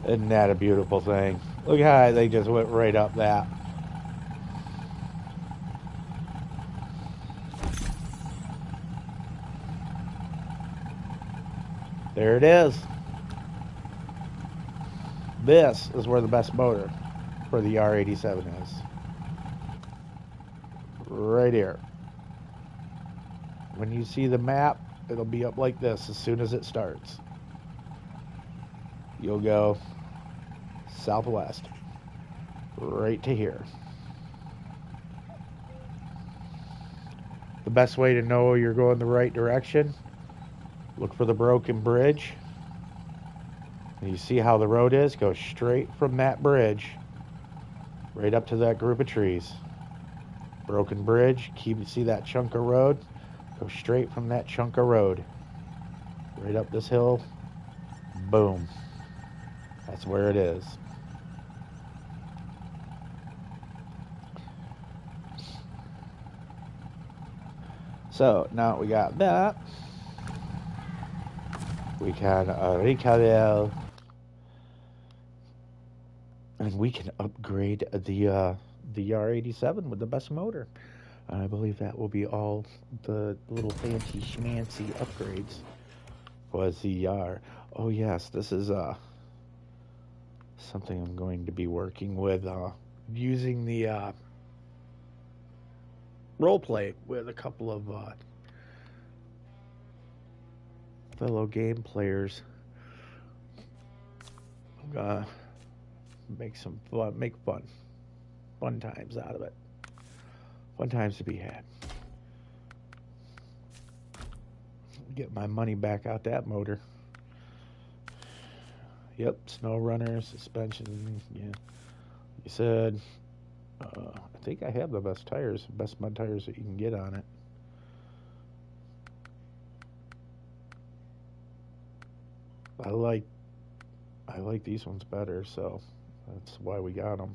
Isn't that a beautiful thing? Look how they just went right up that. There it is. This is where the best motor for the R87 is. Right here. When you see the map, it'll be up like this as soon as it starts. You'll go southwest, right to here. The best way to know you're going the right direction, look for the broken bridge. And you see how the road is? Go straight from that bridge right up to that group of trees. Broken bridge, see that chunk of road? Go straight from that chunk of road right up this hill. Boom. That's where it is. So now we got that. We can recalculate, and we can upgrade the R87 with the best motor. I believe that will be all the little fancy schmancy upgrades was the Yar. Oh yes, this is something I'm going to be working with, using the roleplay with a couple of fellow game players. Make some fun, make fun times out of it. Fun times to be had. Get my money back out that motor. Yep, snow runner, suspension. Yeah, you said. I think I have the best tires, best mud tires that you can get on it. I like these ones better, so that's why we got them.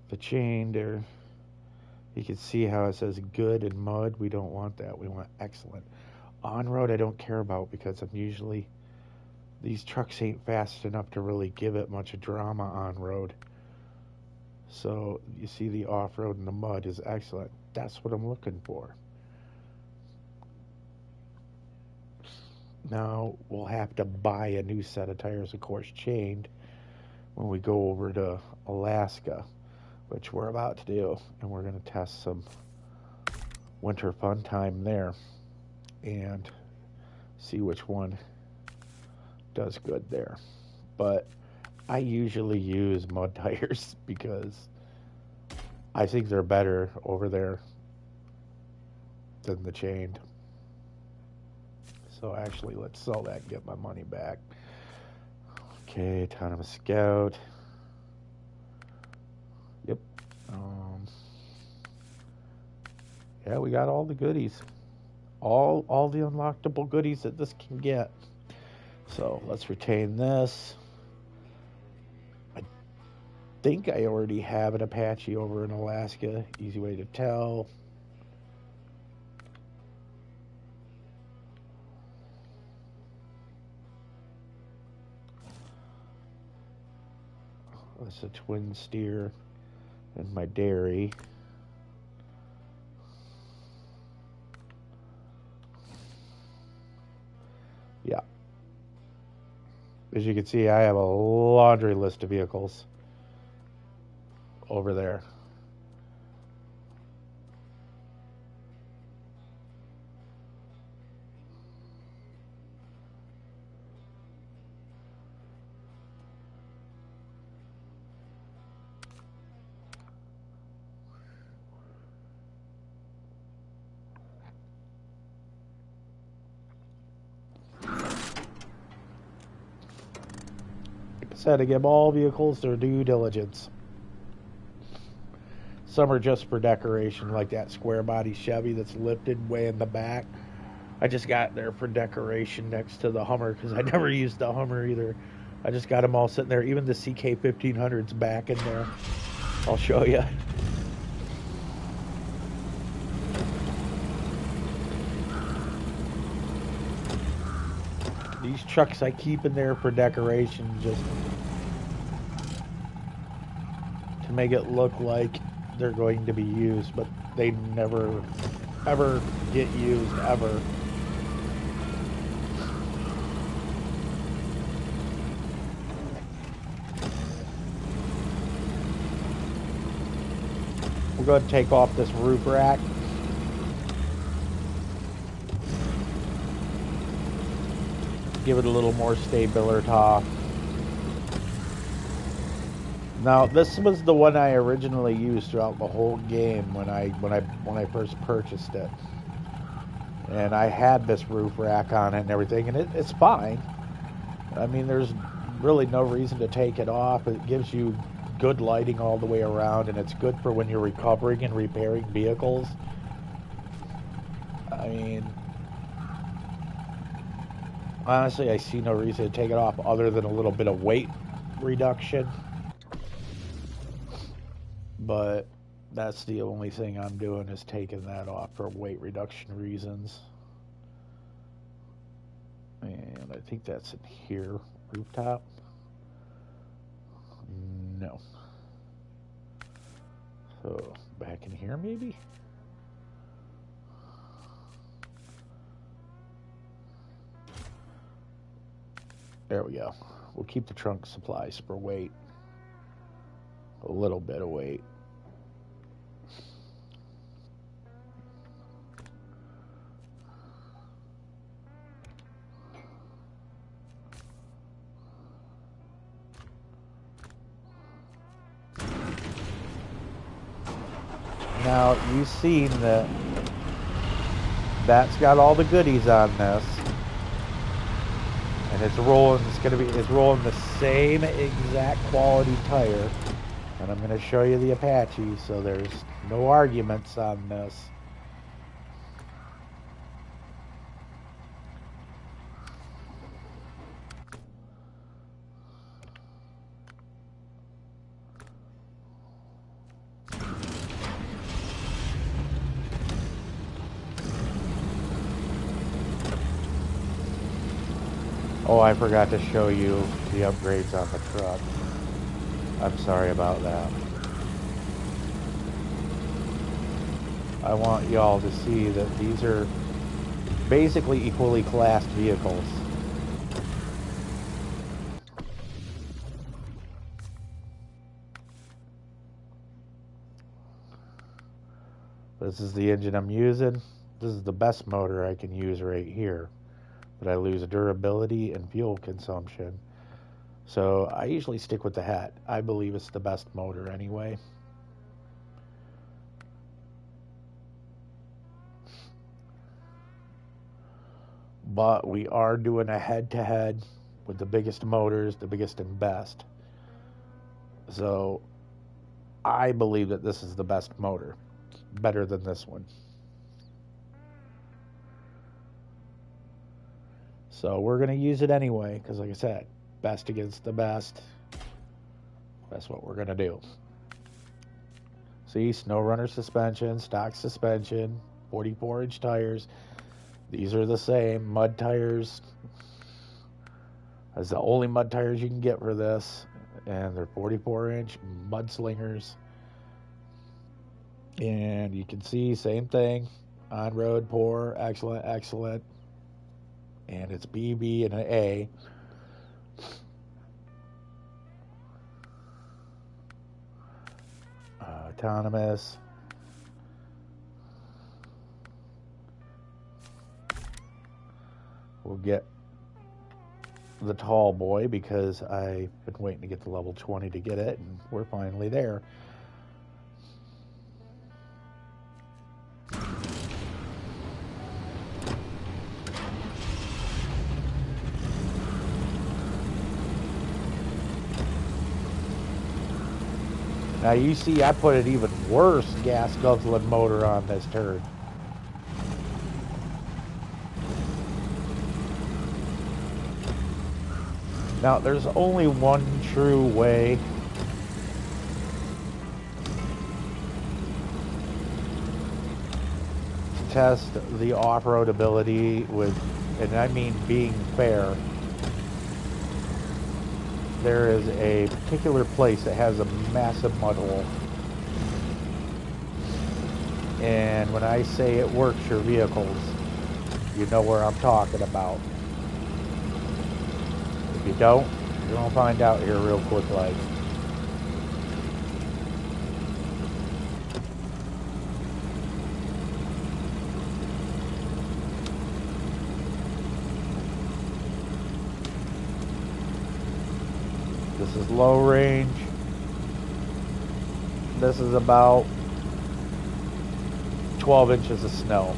The chain there, you can see how it says good in mud. We don't want that. We want excellent. On road, I don't care about because these trucks ain't fast enough to really give it much drama on road. So you see the off road and the mud is excellent. That's what I'm looking for. Now we'll have to buy a new set of tires, of course, chained when we go over to Alaska, which we're about to do, and we're going to test some winter fun time there and see which one does good there. But I usually use mud tires because I think they're better over there than the chained. So actually, let's sell that and get my money back. Okay, Autonomous Scout. Yep. Yeah, we got all the goodies. All the unlockable goodies that this can get. So let's retain this. I think I already have an Apache over in Alaska. Easy way to tell. That's a twin steer and my dairy. Yeah. As you can see, I have a laundry list of vehicles over there. Said to give all vehicles their due diligence. Some are just for decoration, like that square body Chevy that's lifted way in the back. I just got there for decoration next to the Hummer because I never used the Hummer either. I just got them all sitting there. Even the CK 1500's back in there. I'll show you. These trucks I keep in there for decoration just to make it look like they're going to be used, but they never ever get used ever. We're going to take off this roof rack. Give it a little more stability. Now, this was the one I originally used throughout the whole game when I first purchased it, and I had this roof rack on it and everything, and it's fine. I mean, there's really no reason to take it off. It gives you good lighting all the way around, and it's good for when you're recovering and repairing vehicles. I mean, honestly, I see no reason to take it off other than a little bit of weight reduction. But that's the only thing I'm doing is taking that off for weight reduction reasons. And I think that's in here. Rooftop? No. So, back in here maybe? There we go. We'll keep the trunk supplies for weight. A little bit of weight. Now, you've seen that that's got all the goodies on this. And it's rolling, it's rolling the same exact quality tire. And I'm going to show you the Apache, so there's no arguments on this. Oh, I forgot to show you the upgrades on the truck. I'm sorry about that. I want y'all to see that these are basically equally classed vehicles. This is the engine I'm using. This is the best motor I can use right here. But I lose durability and fuel consumption. So I usually stick with the hat. I believe it's the best motor anyway. But we are doing a head-to-head with the biggest motors, the biggest and best. So I believe that this is the best motor. Better than this one. So we're going to use it anyway, because like I said, best against the best. That's what we're going to do. See, snow runner suspension, stock suspension, 44-inch tires. These are the same. Mud tires. That's the only mud tires you can get for this. And they're 44-inch mudslingers. And you can see, same thing. On-road, poor, excellent, excellent. And it's BB and an A. Autonomous. We'll get the tall boy because I've been waiting to get to level 20 to get it, and we're finally there. Now you see I put an even worse gas guzzling motor on this turd. Now there's only one true way to test the off-road ability with, and I mean being fair. There is a particular place that has a massive mud hole. And when I say it works your vehicles, you know where I'm talking about. If you don't, you're going to find out here real quick like. This is low range. This is about 12 inches of snow.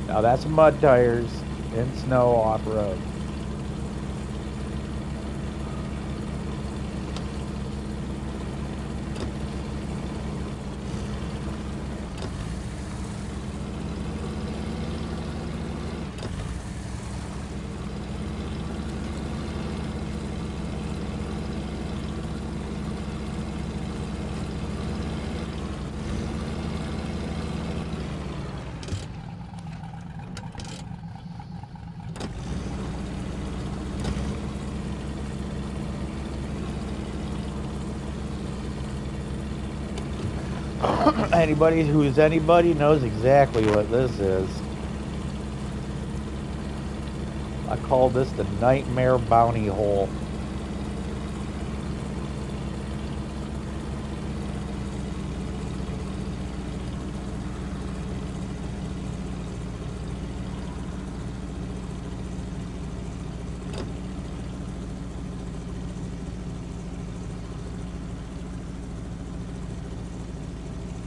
Now that's mud tires in snow off-road. Anybody who's anybody knows exactly what this is. I call this the Nightmare Bounty Hole.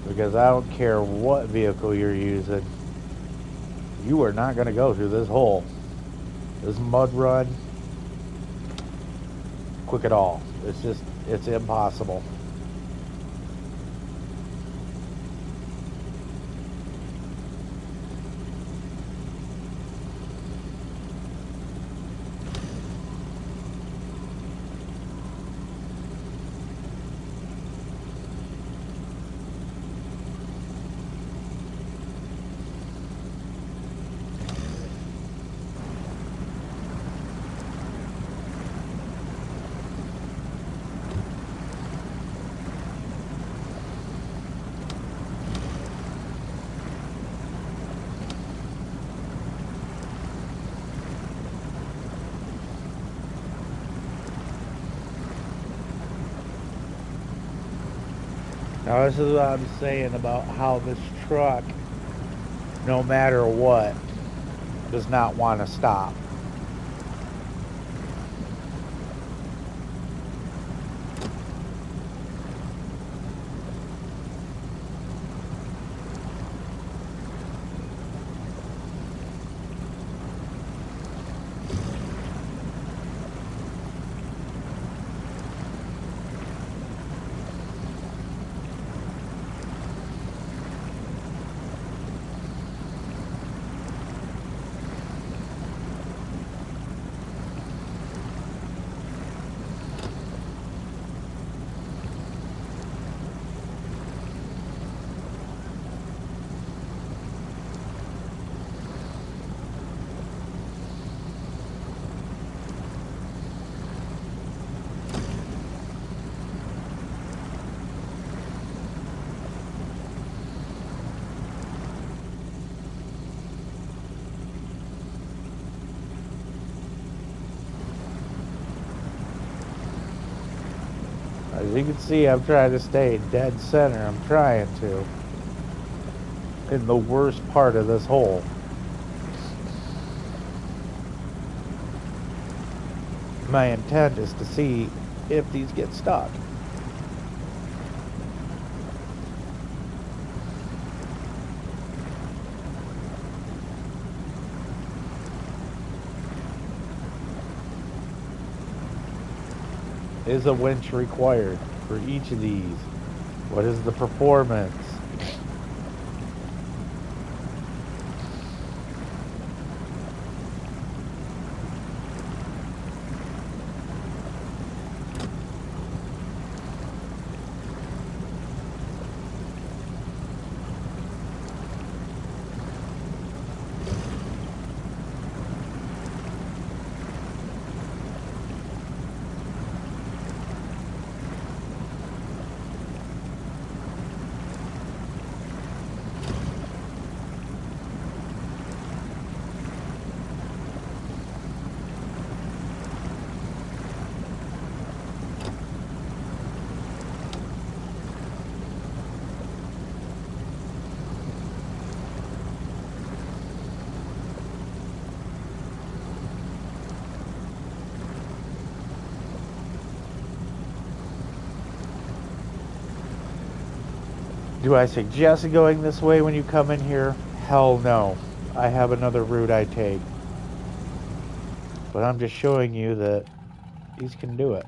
Because I don't care what vehicle you're using, you are not going to go through this hole. This mud run, quick at all. It's impossible. Now this is what I'm saying about how this truck, no matter what, does not want to stop. As you can see, I'm trying to stay dead center. I'm trying to. In the worst part of this hole. My intent is to see if these get stuck. Is a winch required for each of these? What is the performance? Do I suggest going this way when you come in here? Hell no. I have another route I take. But I'm just showing you that these can do it.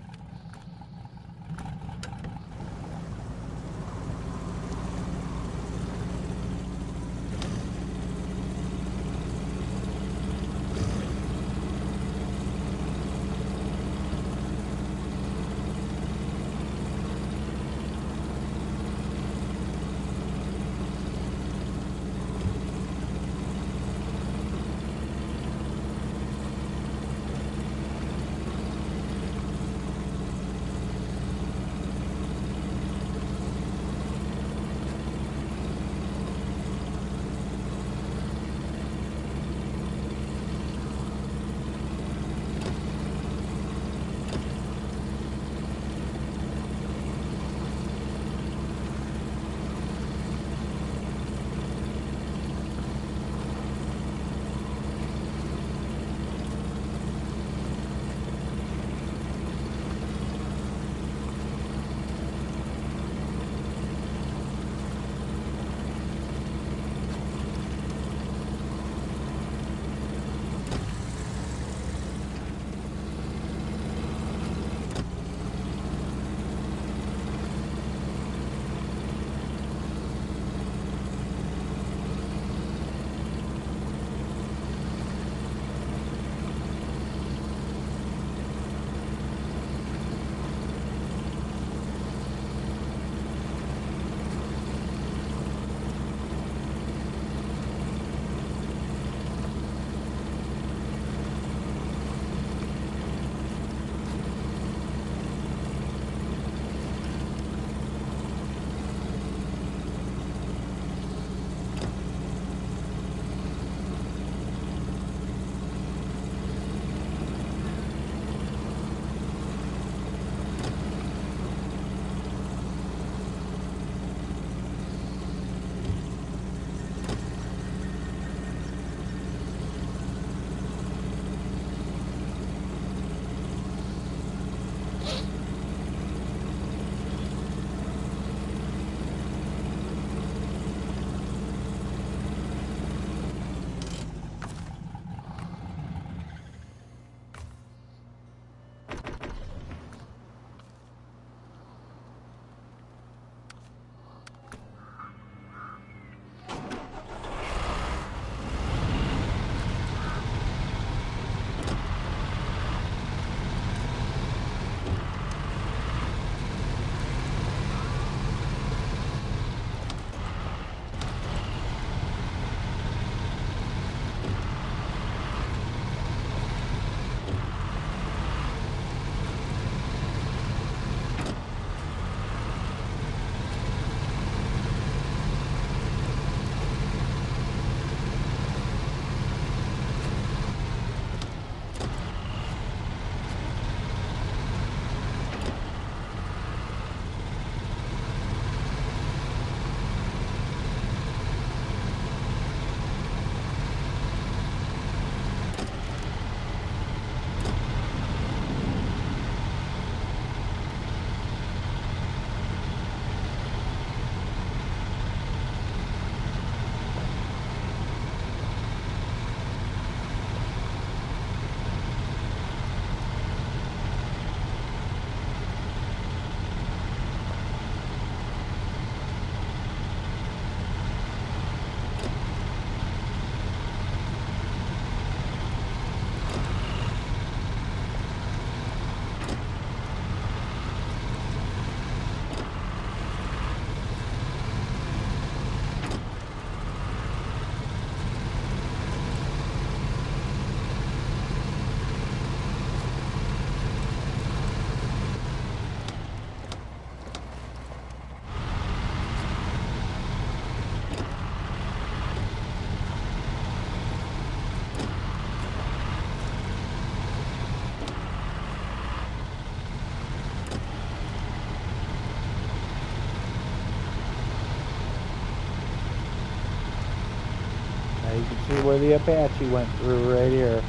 is where the Apache went through right here.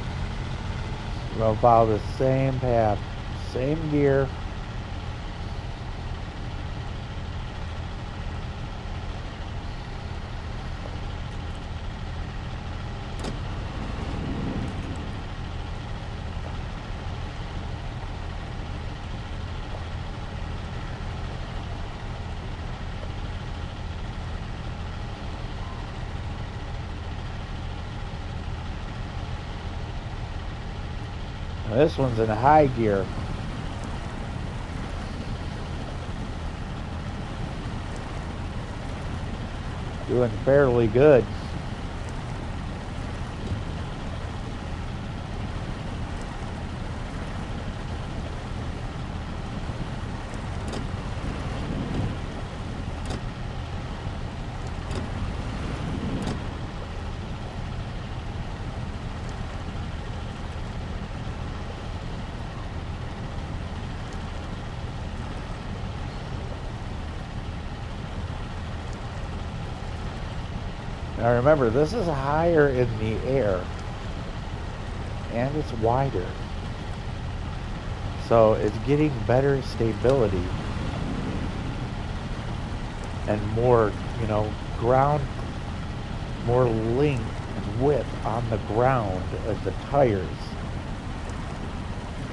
We're gonna follow the same path, same gear. Now this one's in high gear. Doing fairly good. Now remember, this is higher in the air and it's wider, so it's getting better stability and more, you know, ground, more length and width on the ground of the tires.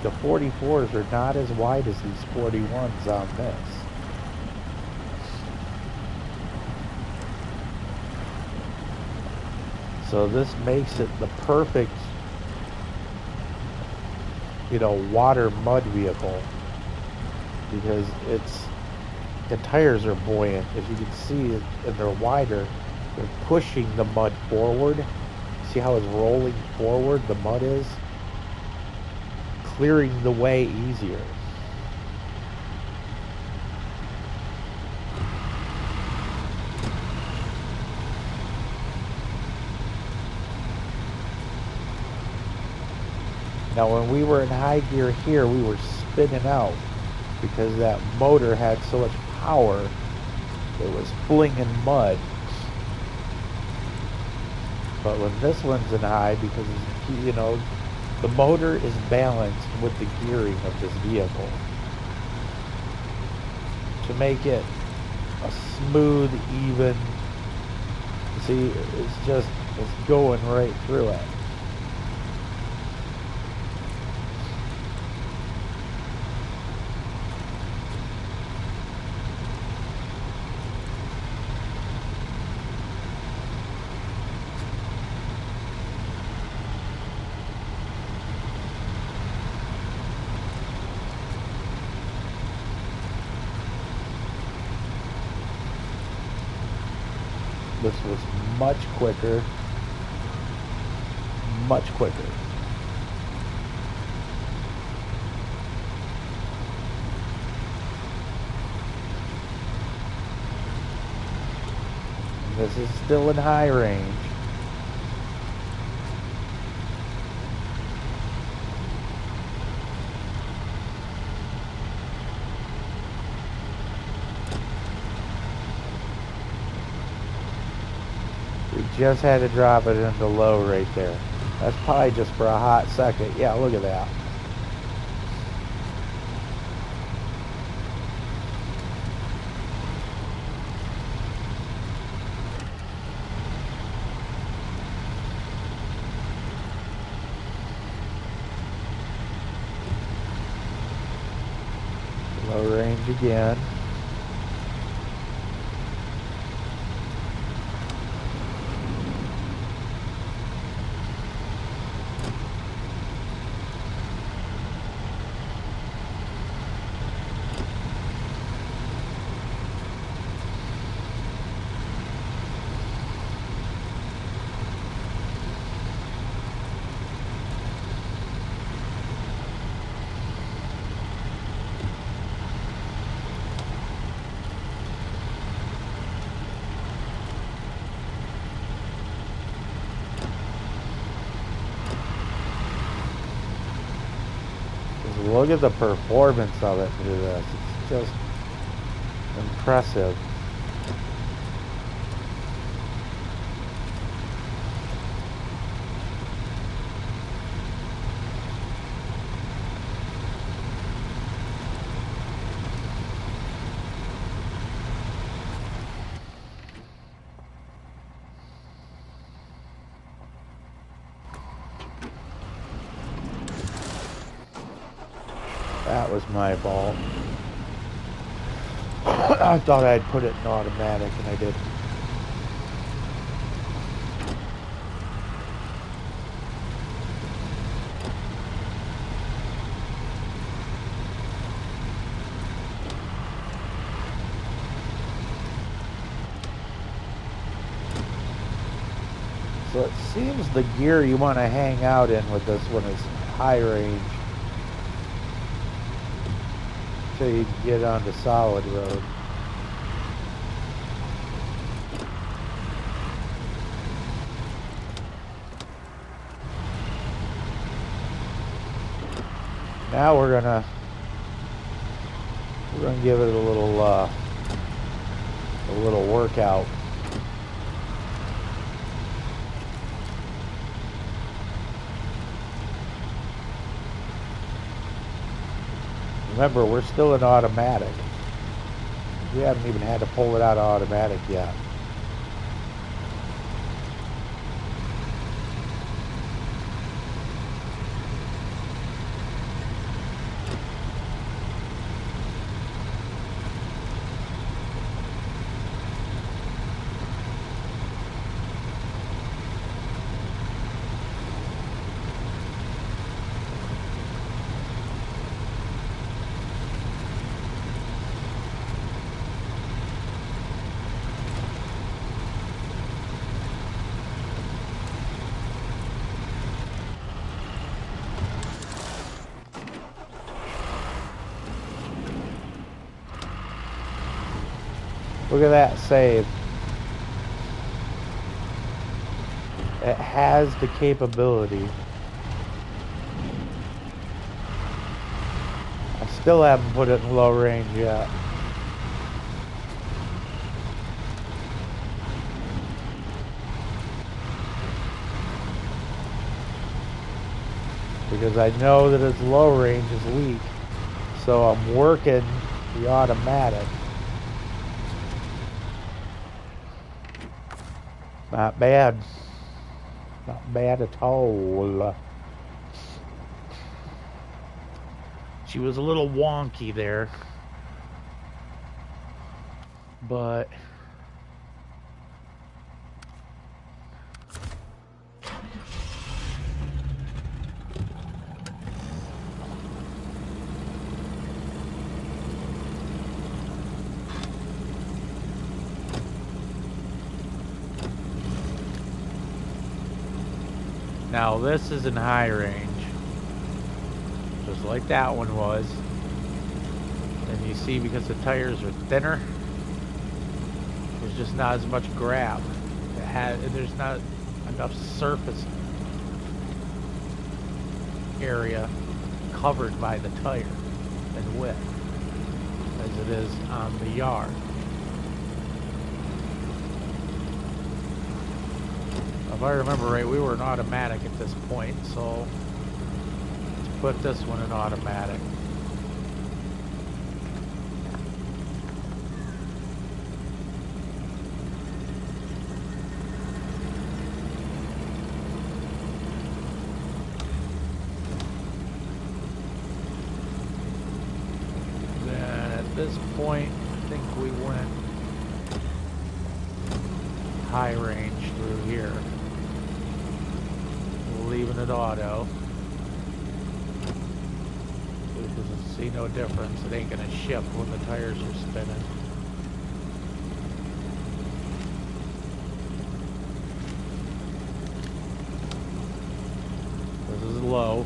The 44s are not as wide as these 41s on this. So this makes it the perfect, you know, water mud vehicle, because the tires are buoyant. As you can see, and they're wider, they're pushing the mud forward. See how it's rolling forward, the mud is? Clearing the way easier. Now when we were in high gear here, we were spinning out because that motor had so much power, it was flinging mud. But when this one's in high, because, you know, the motor is balanced with the gearing of this vehicle to make it a smooth, even, see, it's going right through it. This was much quicker, much quicker. And this is still in high range. Just had to drop it into low right there. That's probably just for a hot second. Yeah, look at that. Low range again. Look at the performance of it through this. It's just impressive. That was my fault. I thought I'd put it in automatic and I didn't. So it seems the gear you want to hang out in with this one is high range. So you can get onto solid road. Now we're gonna give it a little workout. Remember, we're still in automatic. We haven't even had to pull it out of automatic yet. Look at that save. It has the capability. I still haven't put it in low range yet. Because I know that its low range is weak. So I'm working the automatic. Not bad. Not bad at all. She was a little wonky there. But now this is in high range, just like that one was. And you see, because the tires are thinner, there's just not as much grab. There's not enough surface area covered by the tire and width as it is on the Yar. If I remember right, we were in automatic at this point, so let's put this one in automatic. Then at this point, I think we went high range through here. Leaving it auto. Because see no difference. It ain't gonna shift when the tires are spinning. This is low.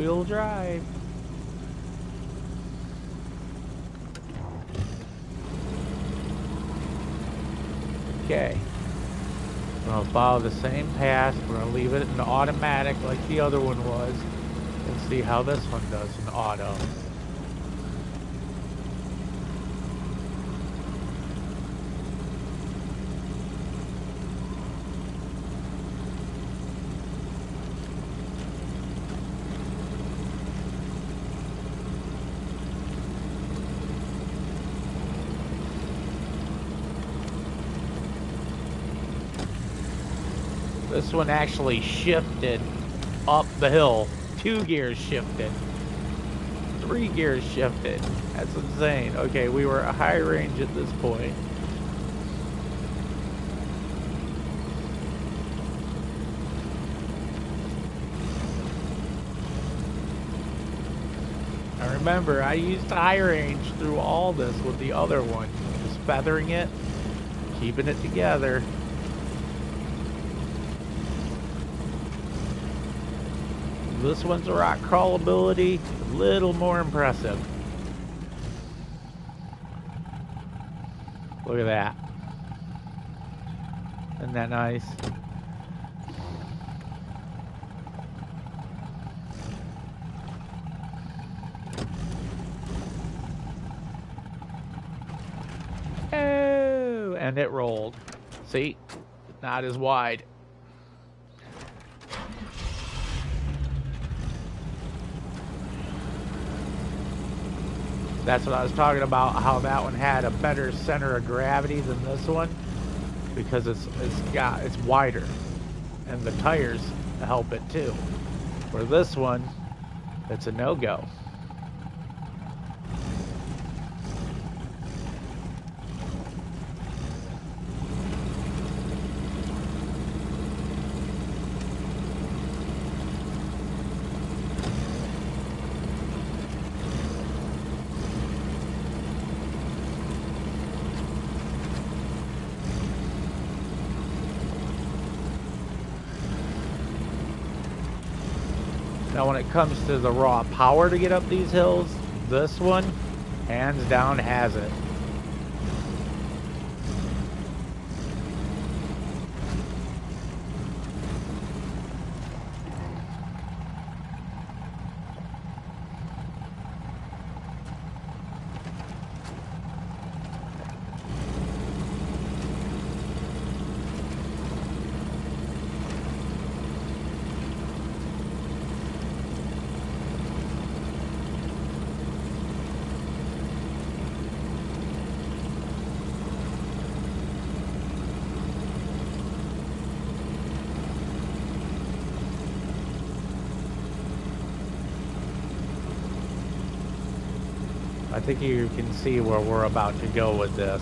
All-wheel drive. Okay. We're going to follow the same path. We're going to leave it in automatic like the other one was. And see how this one does in auto. This one actually shifted up the hill. 2 gears shifted. 3 gears shifted. That's insane. Okay, we were at high range at this point. I remember I used high range through all this with the other one. Just feathering it, keeping it together. This one's rock crawlability, a little more impressive. Look at that. Isn't that nice? Oh, and it rolled. See? Not as wide. That's what I was talking about, how that one had a better center of gravity than this one, because it's wider, and the tires help it too. For this one, it's a no-go. Now when it comes to the raw power to get up these hills, this one, hands down, has it. I think you can see where we're about to go with this.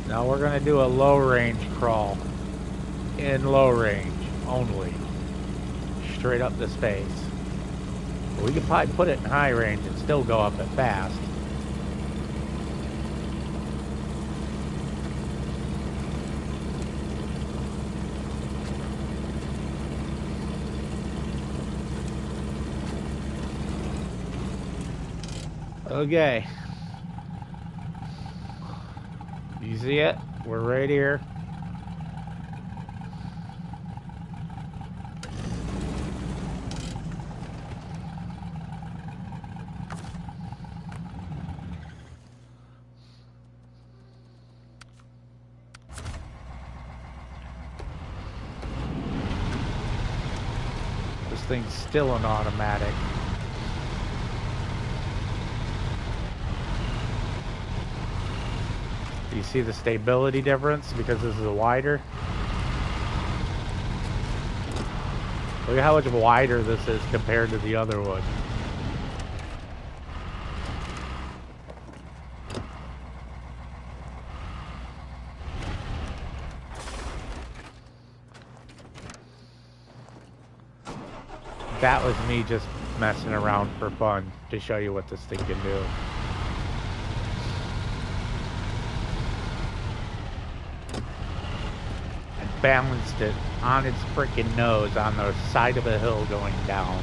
Now we're going to do a low range crawl. In low range only. Straight up this face. But we could probably put it in high range and still go up it fast. Okay. You see it? We're right here. This thing's still an automatic. You see the stability difference because this is a wider? Look at how much wider this is compared to the other one. That was me just messing around for fun to show you what this thing can do. I balanced it on its freaking nose on the side of a hill going down.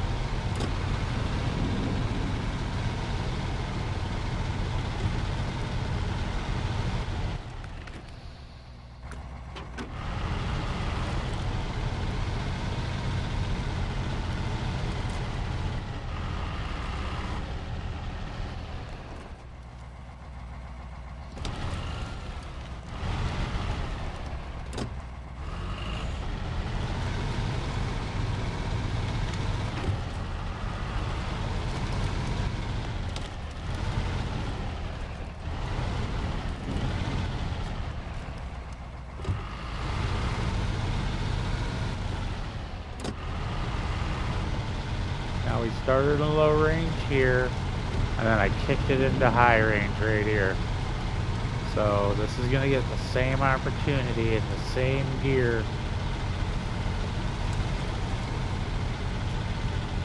Now we started in low range here, and then I kicked it into high range right here. So this is gonna get the same opportunity and the same gear.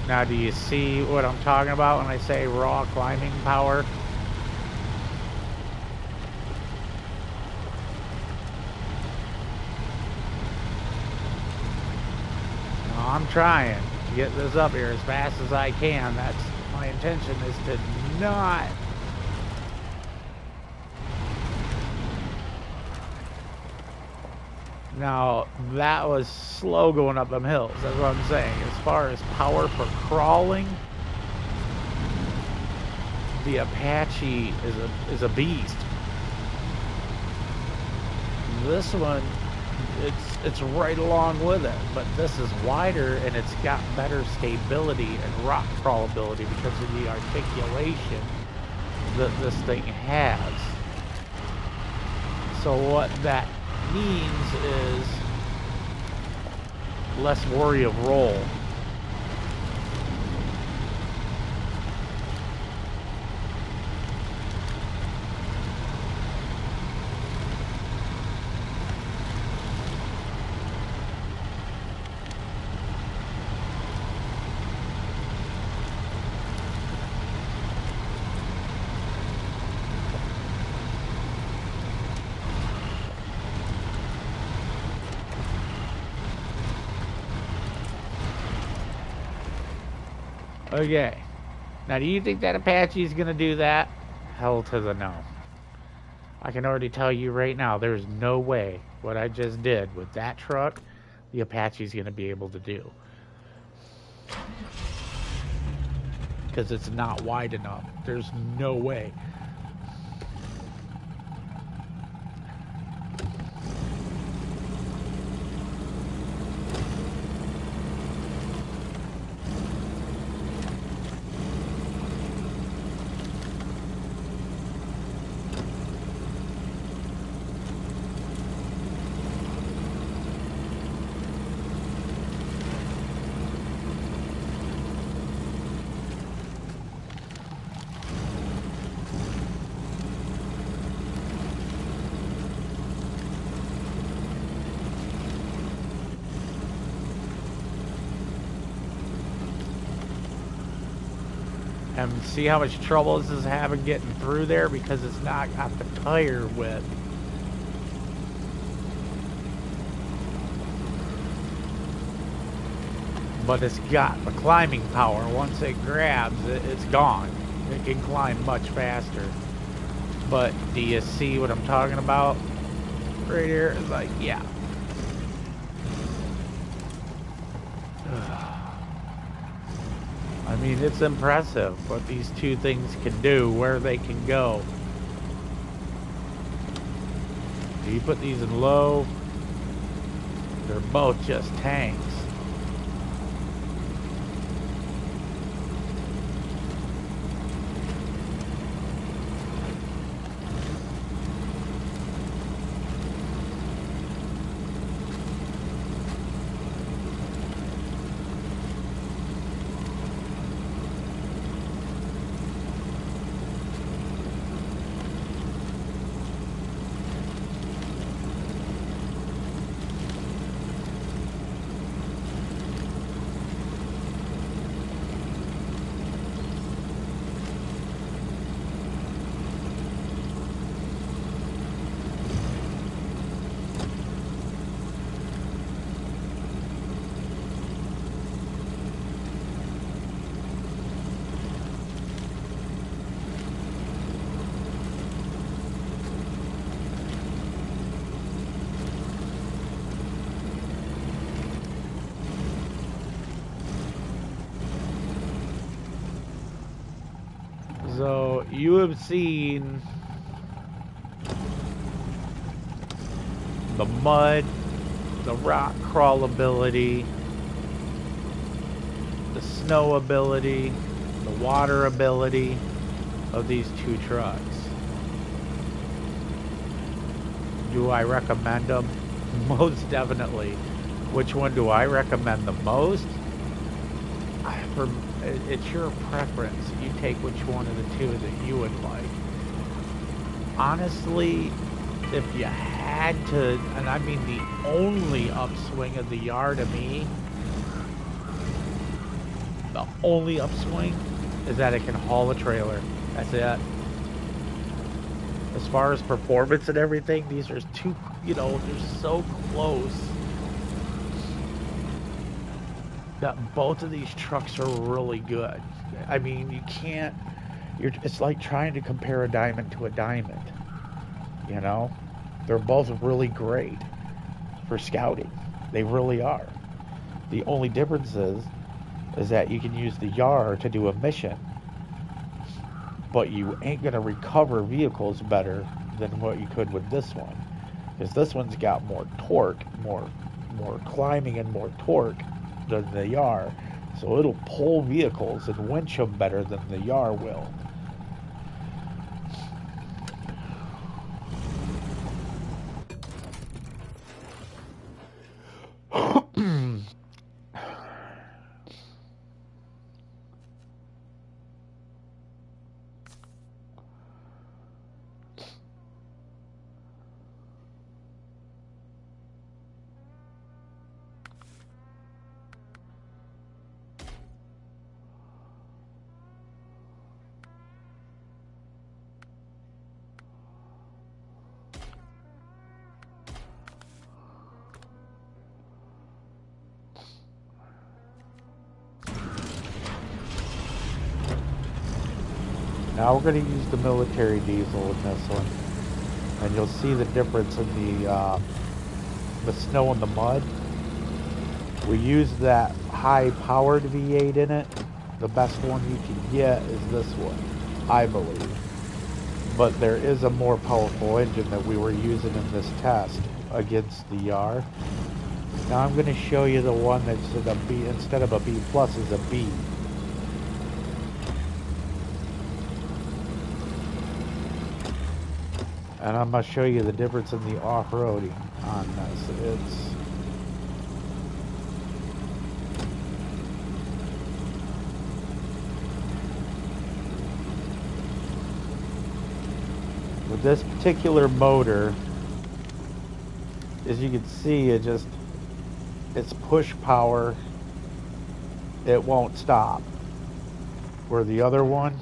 Now do you see what I'm talking about when I say raw climbing power? Now, I'm trying to get this up here as fast as I can. That's my intention, is to not now that was slow going up them hills. That's what I'm saying. As far as power for crawling, the Apache is a beast. This one, it's right along with it, but this is wider and it's got better stability and rock crawlability because of the articulation that this thing has. So what that means is less worry of roll. Okay. Now, do you think that Apache is going to do that? Hell to the no. I can already tell you right now, there's no way what I just did with that truck, the Apache is going to be able to do. Because it's not wide enough. There's no way. And see how much trouble this is having getting through there because it's not got the tire width. But it's got the climbing power. Once it grabs it, it's gone. It can climb much faster. But do you see what I'm talking about? Right here, it's like, yeah. I mean, it's impressive what these two things can do, where they can go. Do you put these in low? They're both just tanks. So you have seen the mud, the rock crawl ability, the snow ability, the water ability of these two trucks. Do I recommend them? Most definitely. Which one do I recommend the most? It's your preference. You take which one of the two that you would like. Honestly, if you had to, and I mean the only upswing of the Yar to me, the only upswing is that it can haul a trailer. That's it. As far as performance and everything, these are two, they're so close that both of these trucks are really good. I mean, you can't, it's like trying to compare a diamond to a diamond, you know? They're both really great for scouting. They really are. The only difference is that you can use the Yar to do a mission, but you ain't gonna recover vehicles better than what you could with this one, because this one's got more torque, more climbing and more torque than the Yar, so it'll pull vehicles and winch them better than the Yar will. Now we're going to use the military diesel in this one, and you'll see the difference in the snow and the mud. We use that high-powered V8 in it. The best one you can get is this one, I believe. But there is a more powerful engine that we were using in this test against the Yar. Now I'm going to show you the one that's a B, instead of a B plus is a B. And I'm going to show you the difference in the off-roading on this. With this particular motor, as you can see, it's push power. It won't stop. Where the other one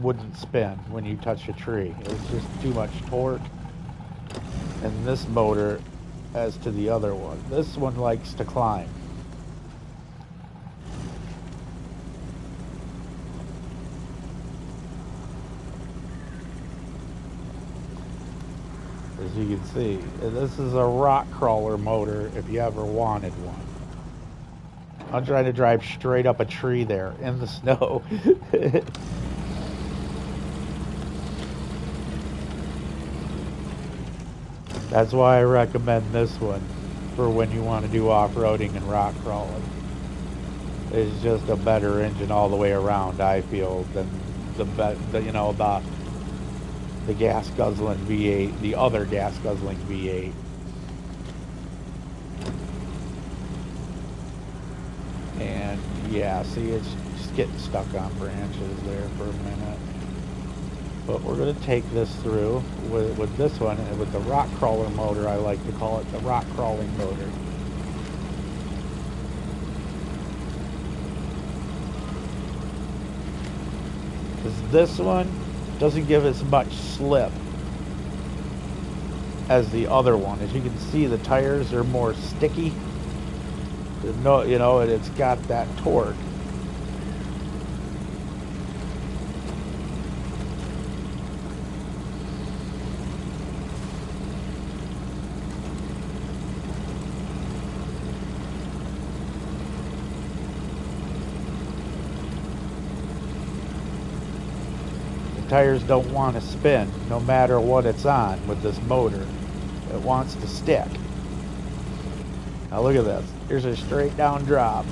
wouldn't spin when you touch a tree. It's just too much torque. And this motor, as to the other one, this one likes to climb. As you can see, this is a rock crawler motor if you ever wanted one. I'm trying to drive straight up a tree there in the snow. That's why I recommend this one for when you want to do off-roading and rock crawling. It's just a better engine all the way around, I feel, than the gas guzzling V8, the other gas guzzling V8. And yeah, see, it's just getting stuck on branches there for a minute. But we're going to take this through with this one, and with the rock crawler motor. I like to call it the rock crawling motor. Because this one doesn't give as much slip as the other one. As you can see, the tires are more sticky. No, and it's got that torque. tires don't want to spin no matter what it's on with this motor. It wants to stick. Now look at this. Here's a straight down drop.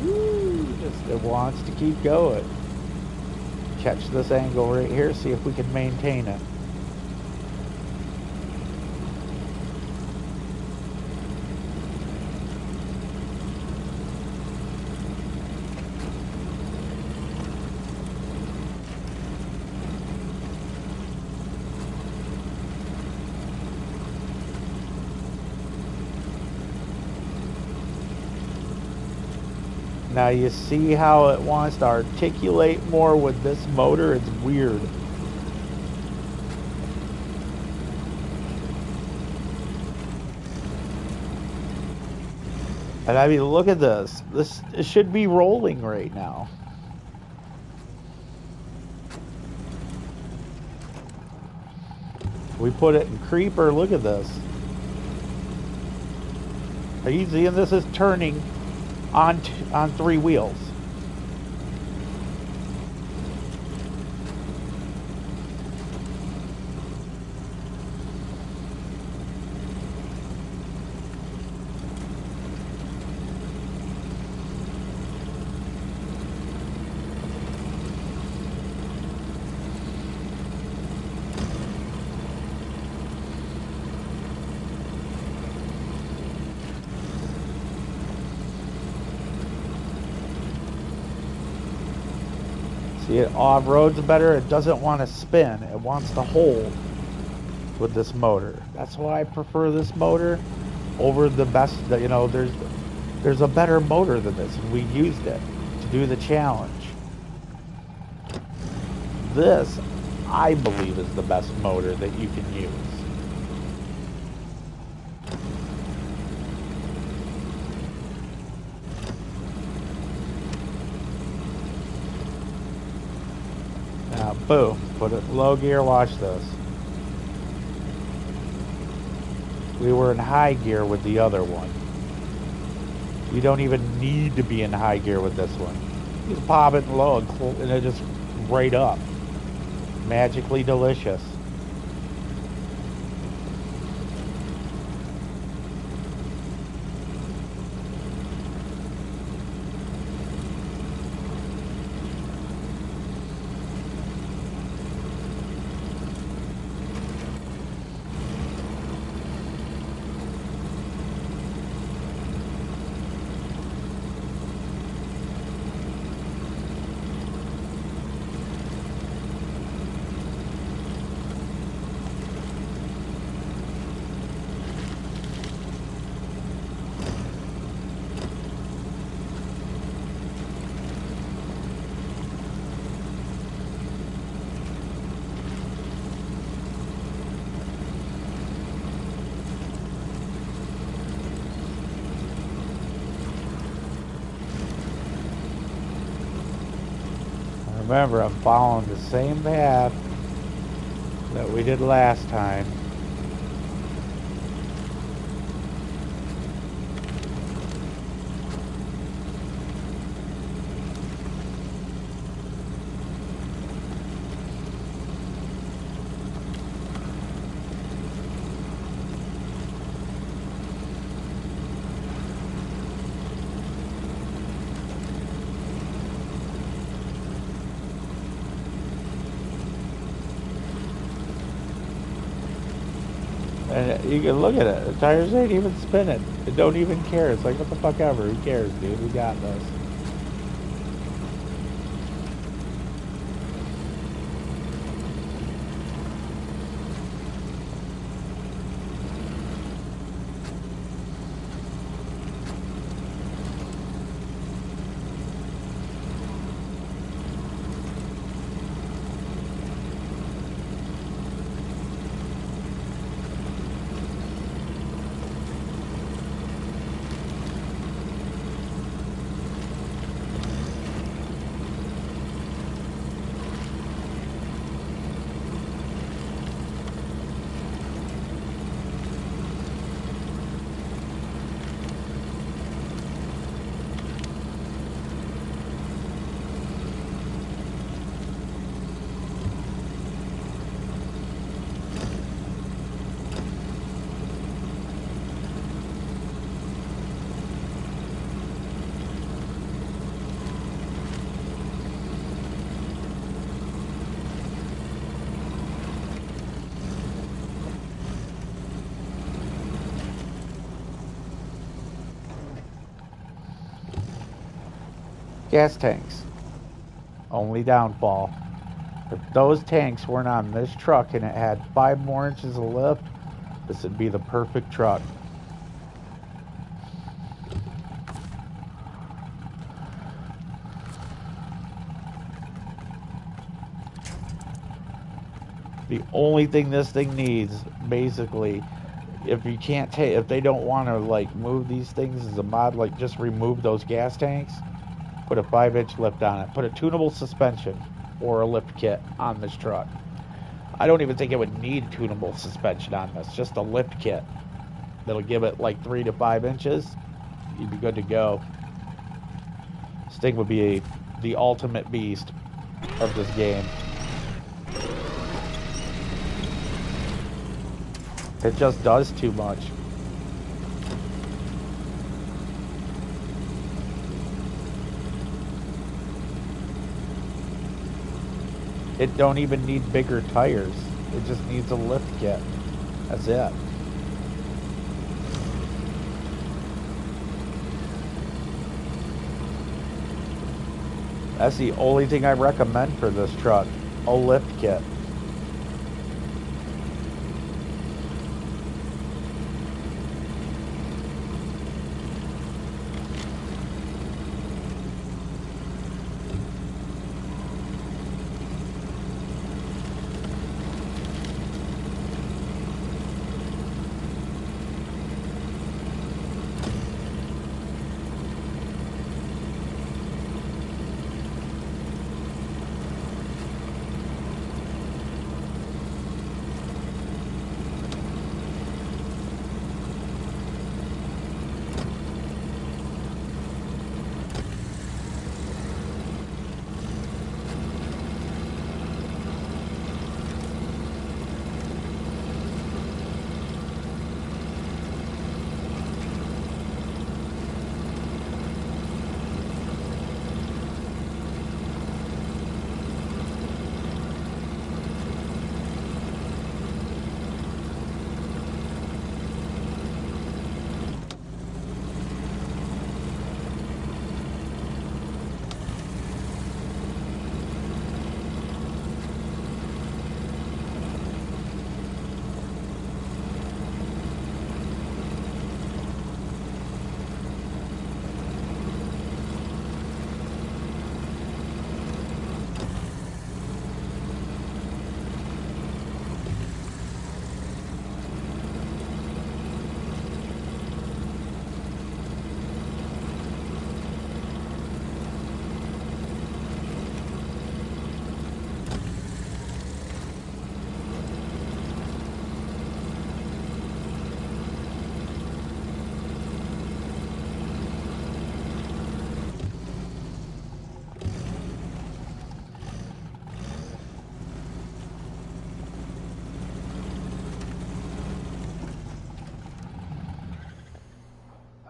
Woo, it wants to keep going. Catch this angle right here, see if we can maintain it. Now you see how it wants to articulate more with this motor? It's weird. And I mean, look at this. It should be rolling right now. We put it in creeper. Look at this. Are you seeing this is turning on 3 wheels? See, it off-roads better. It doesn't want to spin. It wants to hold with this motor. That's why I prefer this motor over the best. You know, there's a better motor than this, and we used it to do the challenge. This, I believe, is the best motor that you can use. Now, boom, put it in low gear, watch this. We were in high gear with the other one. You don't even need to be in high gear with this one. You just pop it in low and it just right up. Magically delicious. Remember, I'm following the same path that we did last time. And you can look at it. The tires ain't even spinning. It don't even care. It's like, what the fuck ever. Who cares, dude? We got this. Gas tanks. Only downfall. If those tanks weren't on this truck and it had 5 more inches of lift, this would be the perfect truck. The only thing this thing needs, basically, if you can't take, if they don't want to like move these things as a mod, like just remove those gas tanks, put a 5-inch lift on it, put a tunable suspension or a lift kit on this truck. I don't even think it would need a tunable suspension on this, just a lift kit that'll give it like 3 to 5 inches. You'd be good to go. This thing would be the ultimate beast of this game. It just does too much. It don't even need bigger tires. It just needs a lift kit. That's it. That's the only thing I recommend for this truck. A lift kit.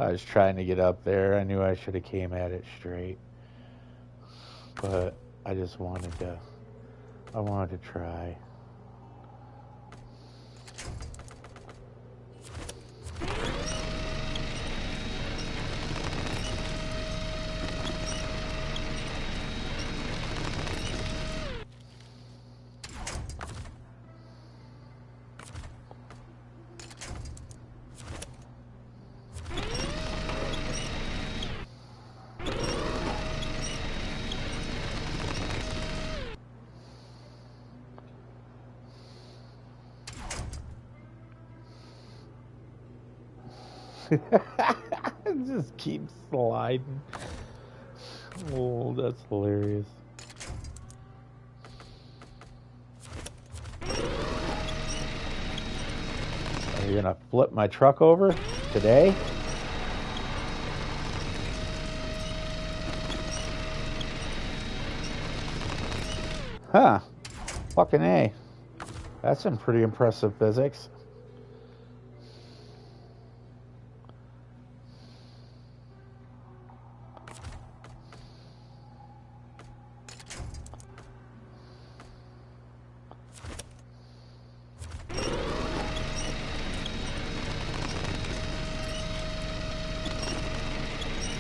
I was trying to get up there. I knew I should have came at it straight. But I just wanted to try. It just keeps sliding. Oh, that's hilarious. Are you gonna flip my truck over today? Huh. Fucking A. That's some pretty impressive physics.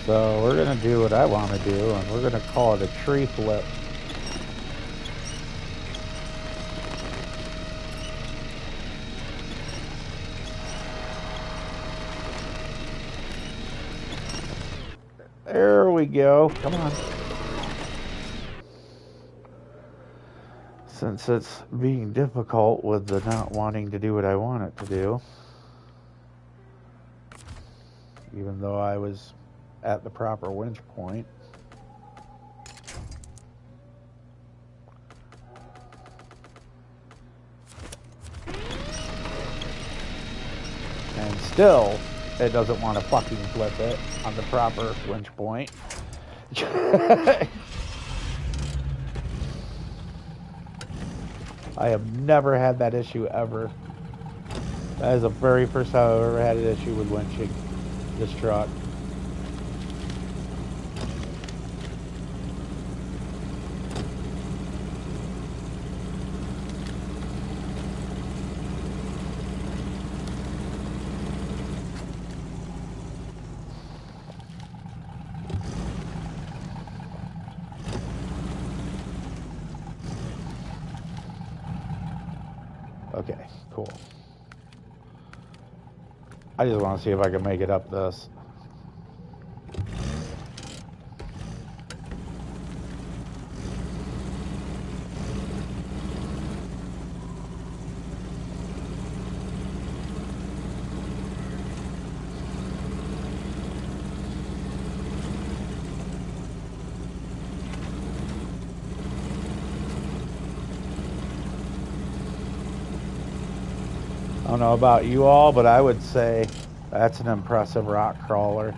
So we're going to do what I want to do, and we're going to call it a tree flip. There we go. Come on. Since it's being difficult with the not wanting to do what I want it to do, even though I was at the proper winch point. And still, it doesn't want to fucking flip it on the proper winch point. I have never had that issue ever. That is the very first time I've ever had an issue with winching this truck. Okay, cool. I just want to see if I can make it up this. I don't know about you all, but I would say that's an impressive rock crawler.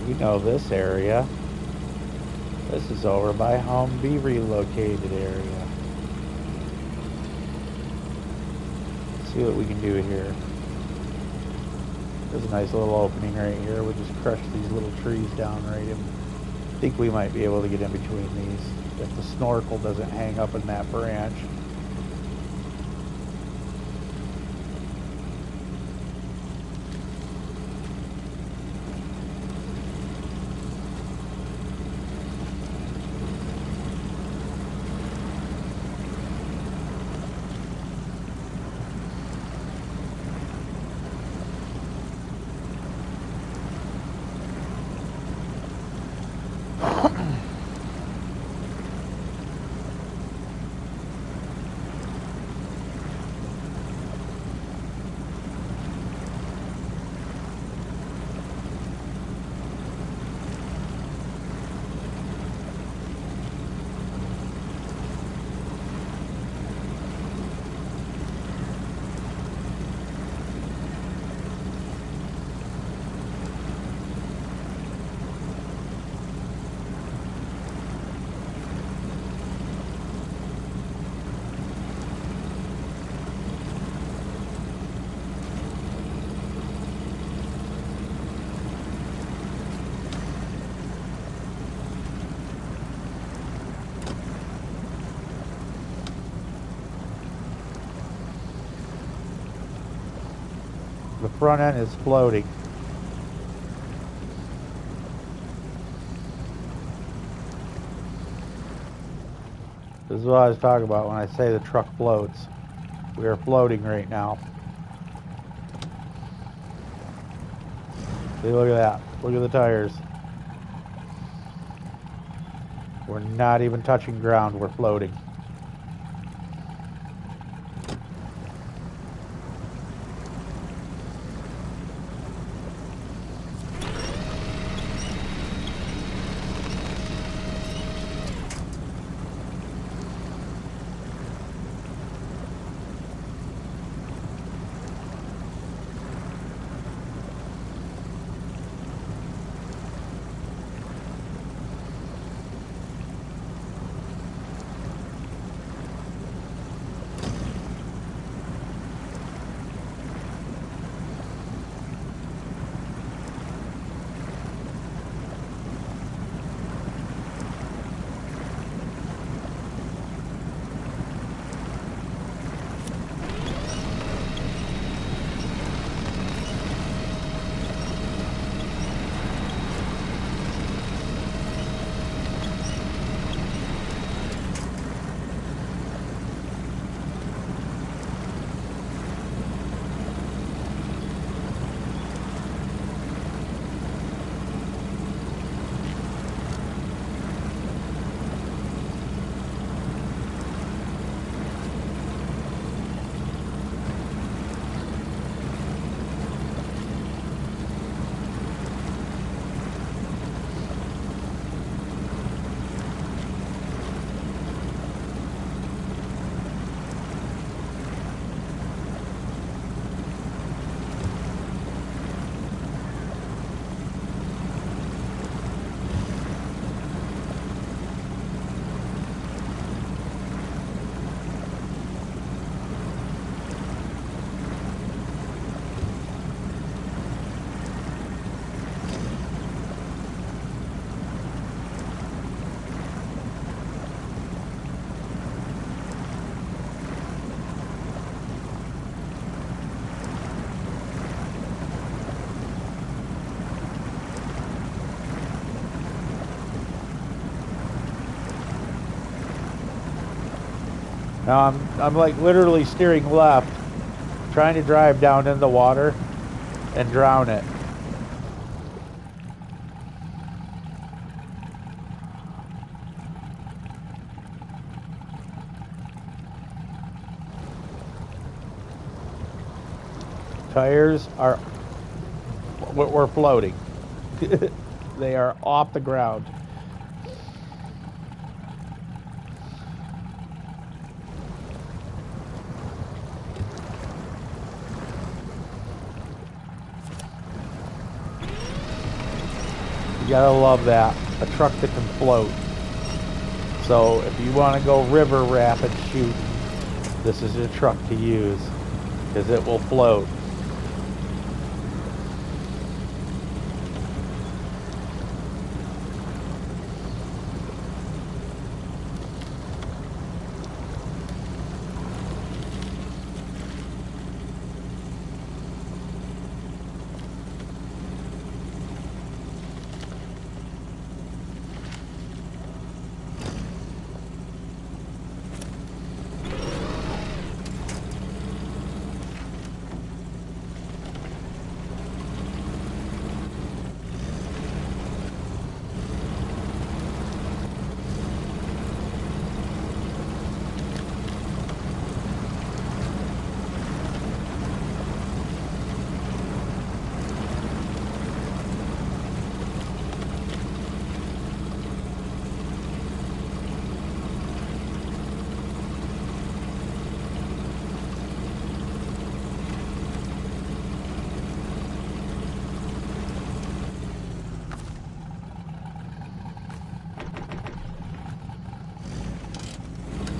We know this area. This is over by Humvee relocated area. Let's see what we can do here. There's a nice little opening right here. We'll just crush these little trees down right in. I think we might be able to get in between these if the snorkel doesn't hang up in that branch. The front end is floating. This is what I was talking about when I say the truck floats. We are floating right now. See, look at that. Look at the tires. We're not even touching ground. We're floating. Now I'm like literally steering left, trying to drive down in the water and drown it. Tires are, we're floating. They are off the ground. You gotta love that. A truck that can float. So if you want to go river rapid shooting, this is a truck to use because it will float.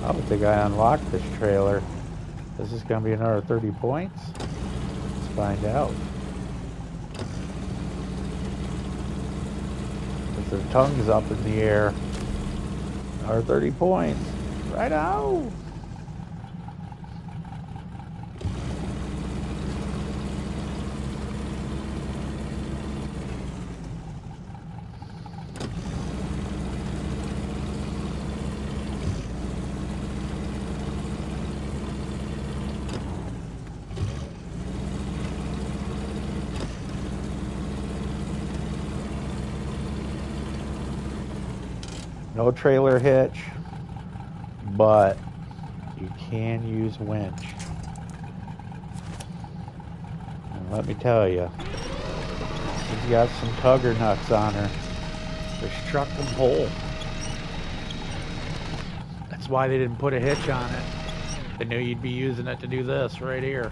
I don't think I unlocked this trailer. This is going to be another 30 points. Let's find out. With their tongues up in the air. Another 30 points. Right out. No trailer hitch, but you can use winch. And let me tell you, she's got some tugger nuts on her. This truck can pull. That's why they didn't put a hitch on it. They knew you'd be using it to do this right here.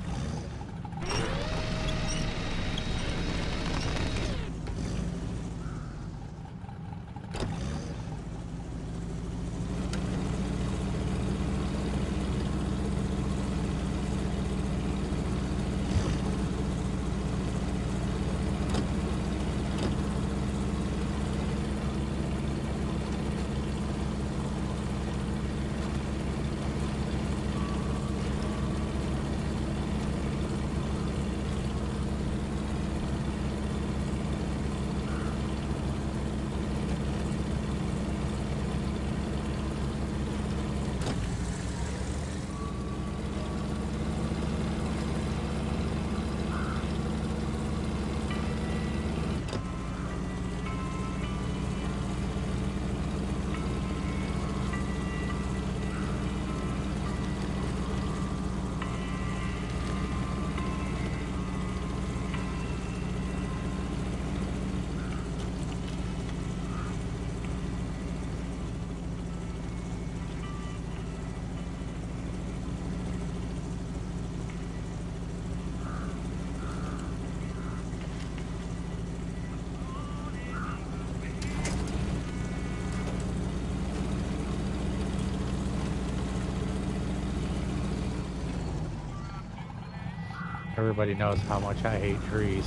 Everybody knows how much I hate trees.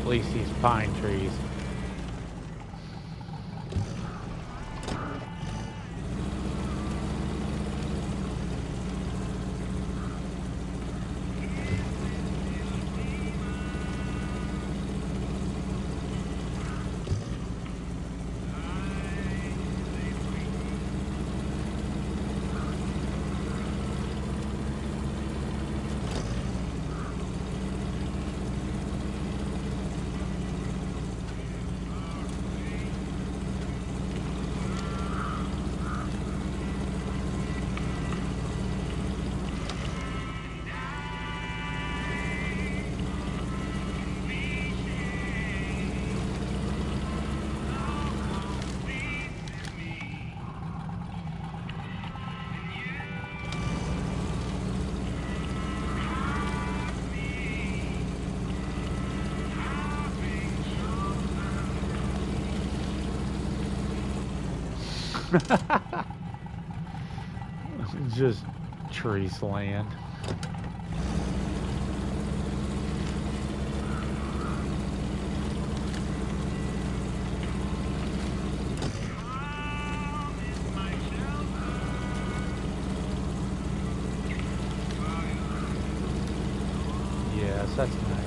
At least these pine trees. Just tree land. Yes, that's nice.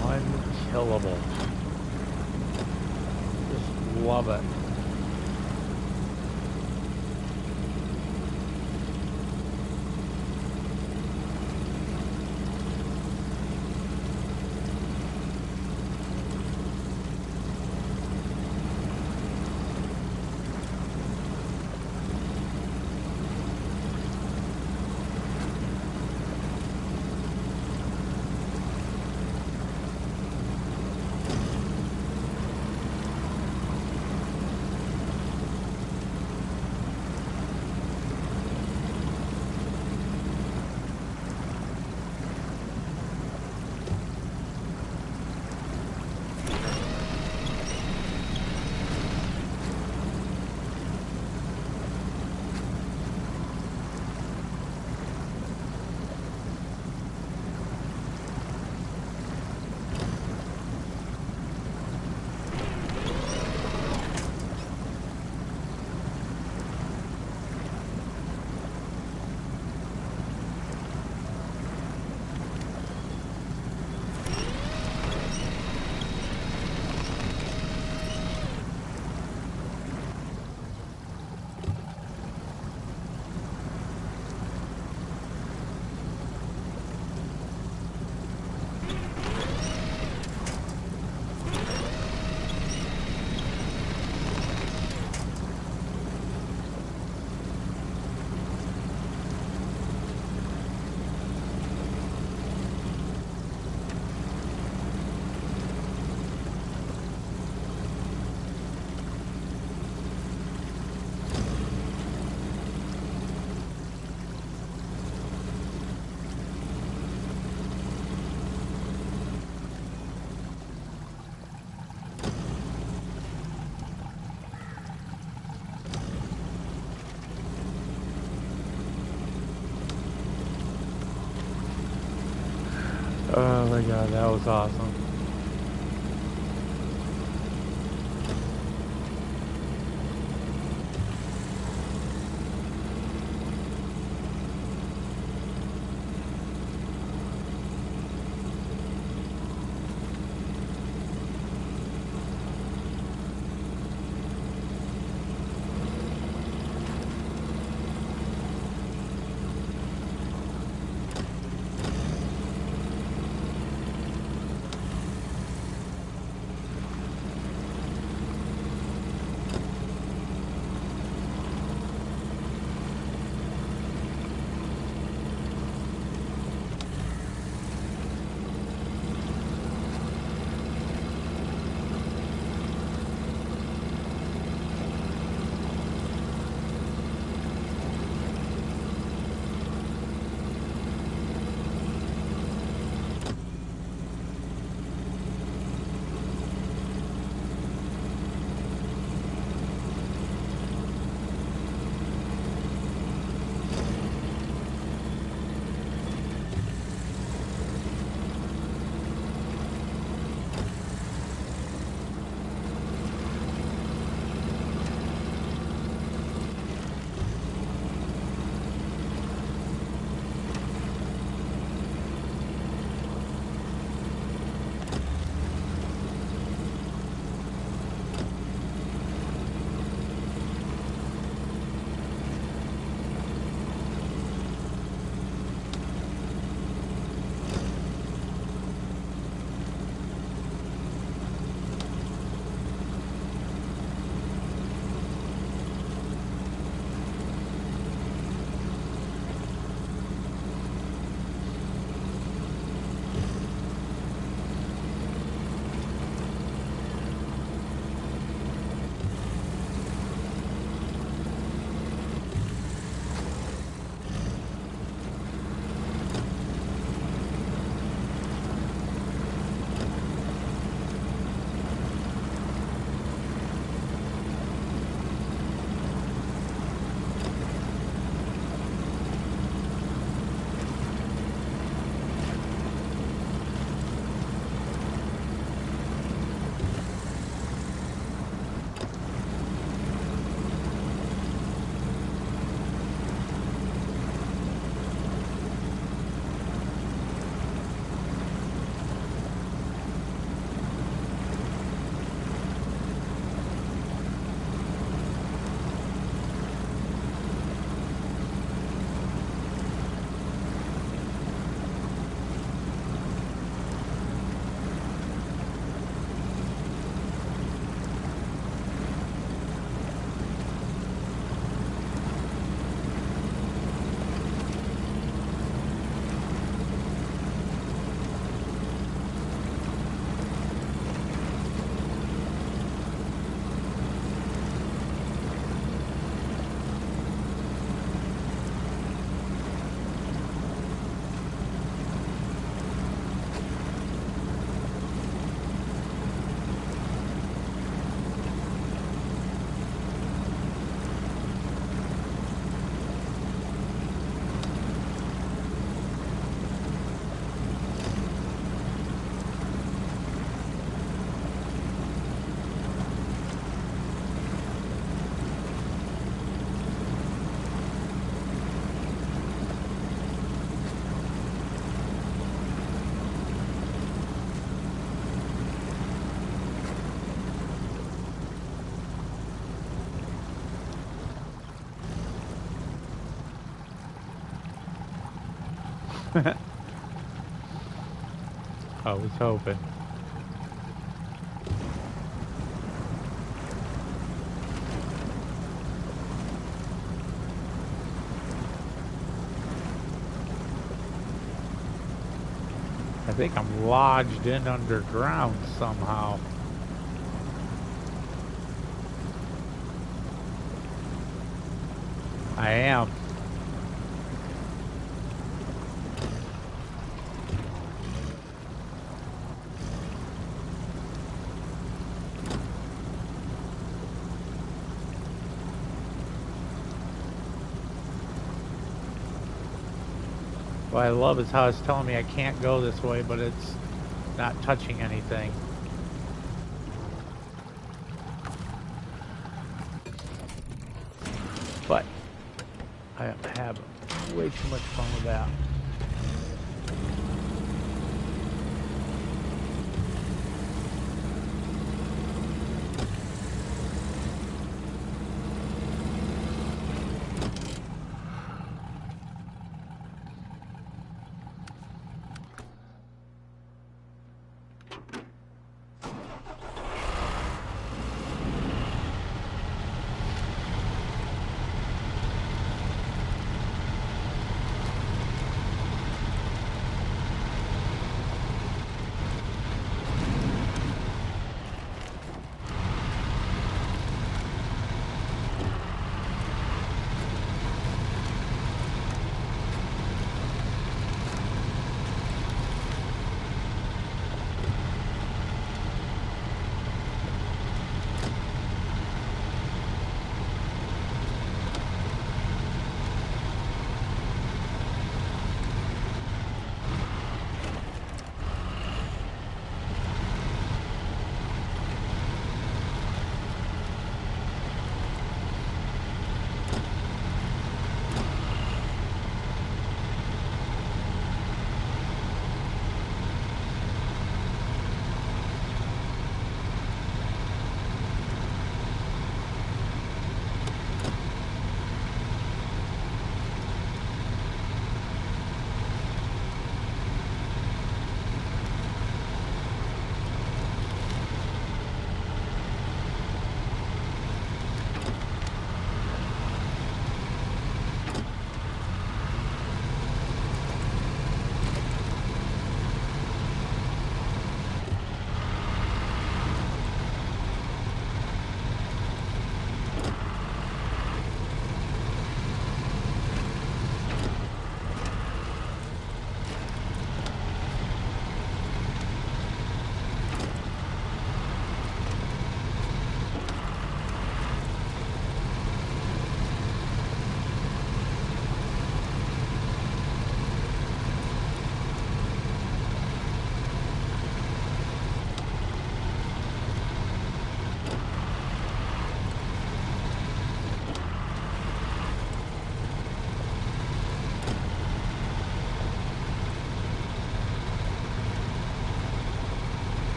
Unkillable. Just love it. Oh my god, that was awesome. I was hoping. I think I'm lodged in underground somehow. I am. What I love is how it's telling me I can't go this way, but it's not touching anything. But I am having way too much fun with that.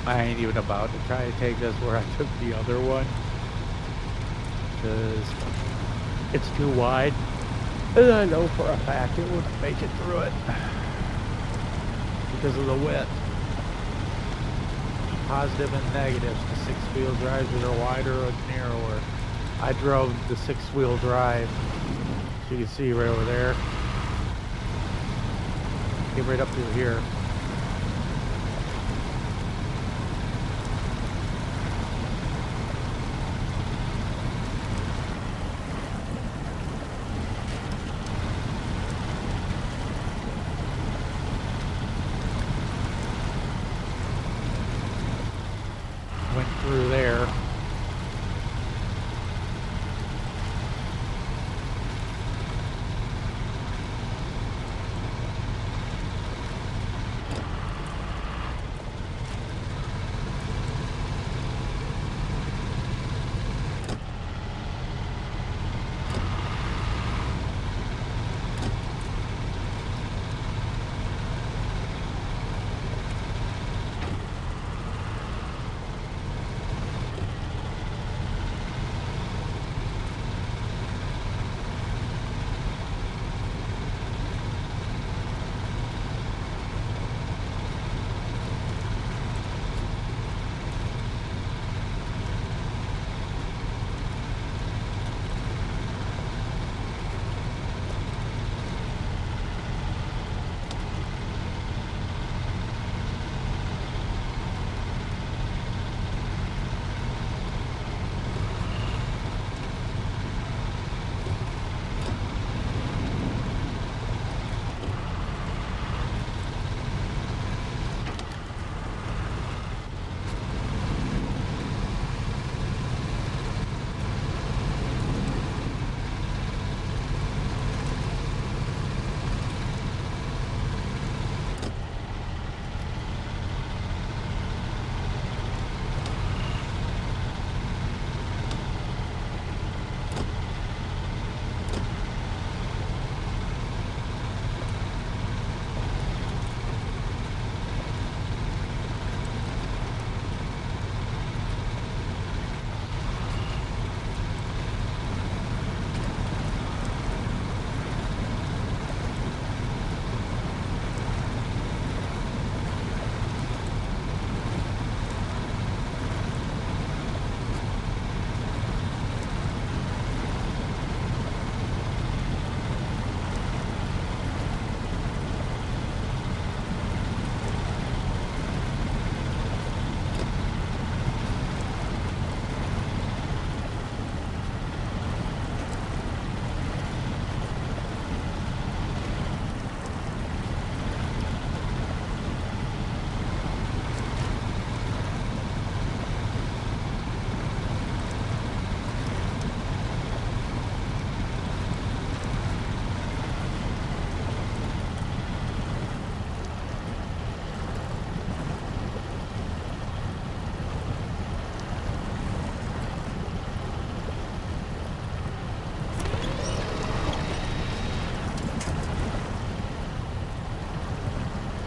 I ain't even about to try to take this where I took the other one, because it's too wide, and I know for a fact it wouldn't make it through it because of the width. Positive and negatives to six-wheel drives that are wider or narrower. I drove the six-wheel drive, so you can see right over there. Get right up through here. Went through there.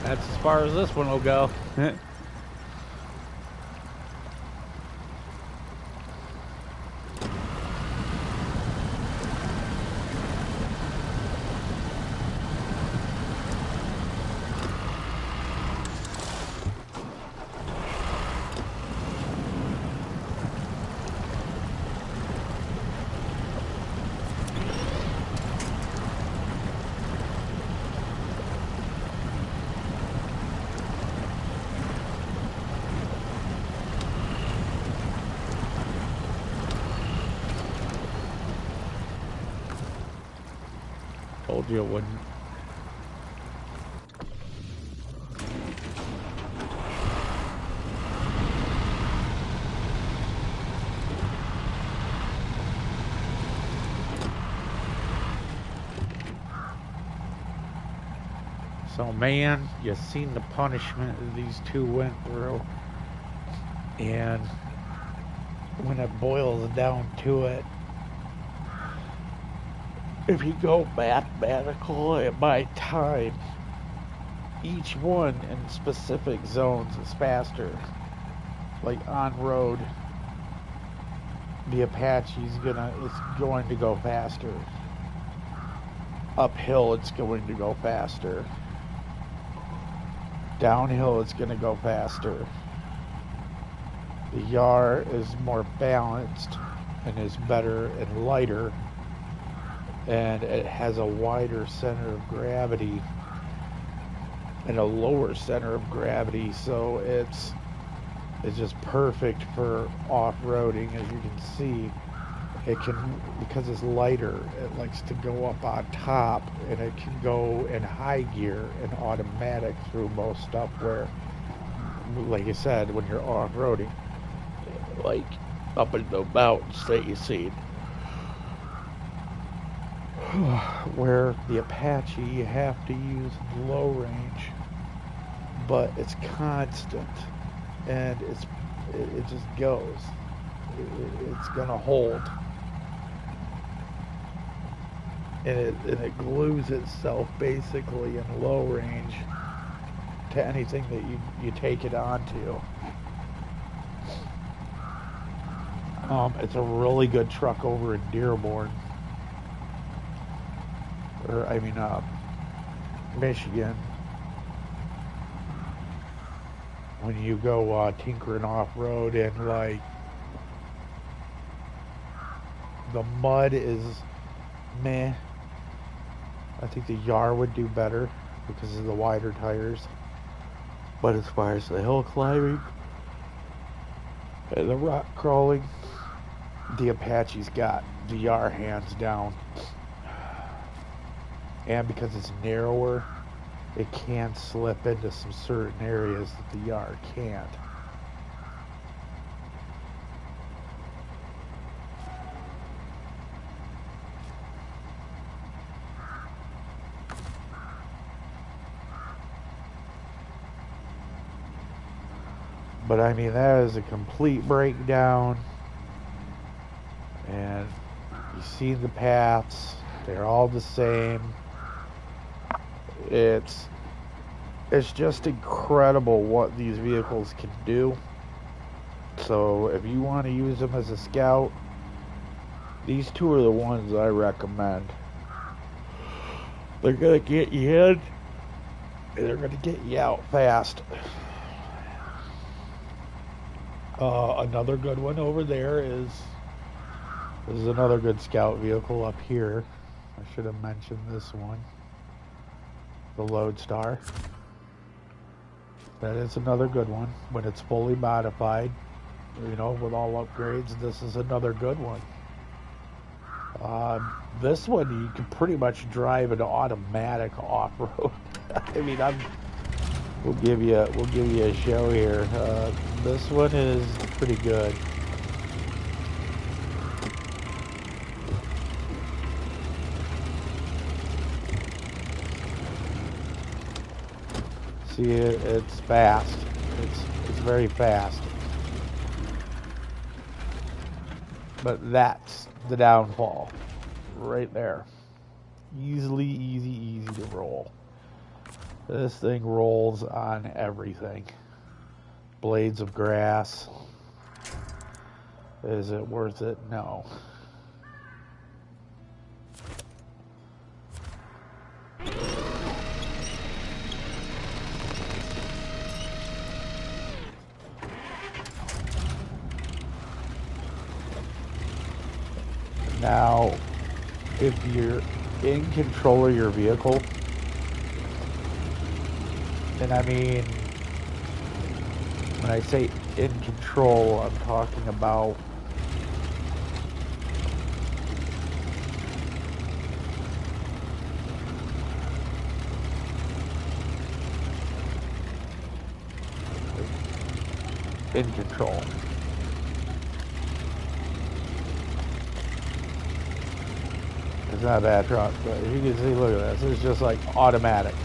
That's as far as this one will go. Told you it wouldn't. So man, you seen the punishment that these two went through. And when it boils down to it, if you go mathematical at my time, each one in specific zones is faster. like on road, the Apache's it's going to go faster. Uphill, it's going to go faster. Downhill, it's going to go faster. The Yar is more balanced and is better and lighter, and it has a wider center of gravity and a lower center of gravity, so it's just perfect for off-roading. As you can see, it can, because it's lighter, it likes to go up on top, and it can go in high gear and automatic through most stuff, where, like I said, when you're off-roading, like up in the mountains that you see, where the Apache you have to use low range, but it's constant, and it just goes. It's gonna hold, and it glues itself basically in low range to anything that you take it onto. It's a really good truck over in Dearborn, or I mean Michigan. When you go tinkering off-road, and like the mud is meh. I think the Yar would do better because of the wider tires. But as far as the hill climbing and the rock crawling, the Apache's got the Yar hands down. And because it's narrower, it can slip into some certain areas that the Yar can't. But I mean, that is a complete breakdown. And you see the paths, they're all the same. It's just incredible what these vehicles can do. So if you want to use them as a scout, these two are the ones I recommend. They're going to get you in, and they're going to get you out fast. Another good one over there is another good scout vehicle up here. I should have mentioned this one. The Lodestar. That is another good one. When it's fully modified, with all upgrades, this is another good one. This one you can pretty much drive an automatic off-road. I mean, we'll give you a show here. This one is pretty good. See, it's fast. It's very fast. But that's the downfall, right there. Easy to roll. This thing rolls on everything. Blades of grass. Is it worth it? No. Now, if you're in control of your vehicle, and I mean, when I say in control, I'm talking about in control. It's not a bad truck, but as you can see, look at this. It's just like automatic.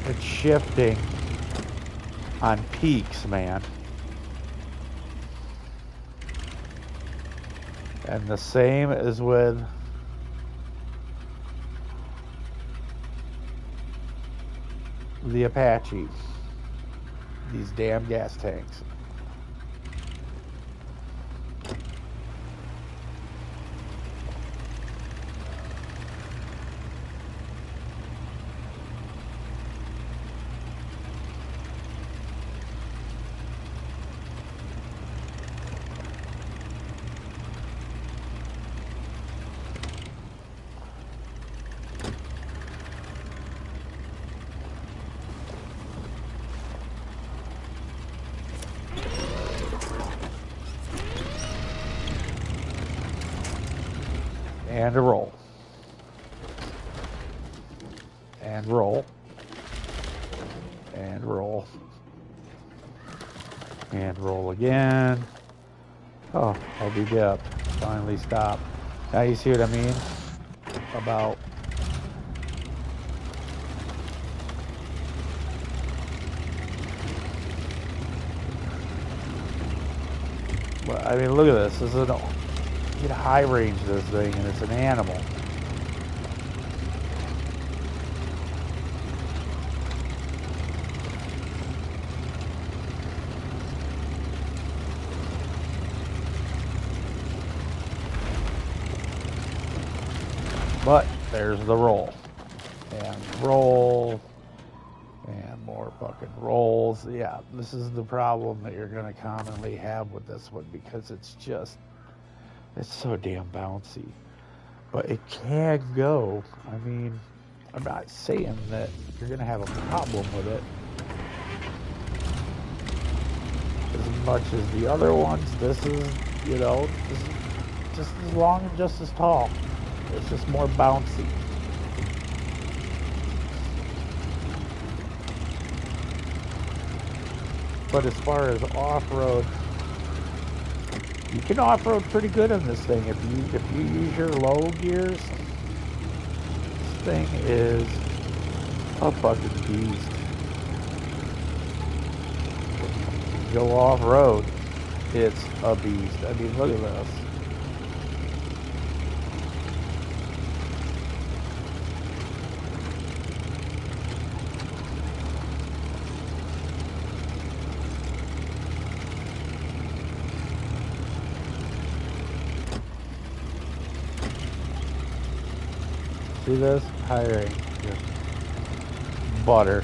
It's shifting on peaks, man. And the same as with the Apache. These damn gas tanks. And a roll. And roll. And roll. And roll again. Oh, I'll be dipped. Finally stop. Now you see what I mean? About I mean, look at this. This is you get high range this thing, and it's an animal. But there's the roll. And roll. And more fucking rolls. Yeah, this is the problem that you're going to commonly have with this one, because it's so damn bouncy. But it can go. I mean, I'm not saying that you're going to have a problem with it as much as the other ones. This is just as long and just as tall. It's just more bouncy. But as far as off-road, you can off-road pretty good on this thing if you use your low gears. This thing is a fucking beast. If you go off-road, it's a beast. I mean, look at this. See this? High range. Butter.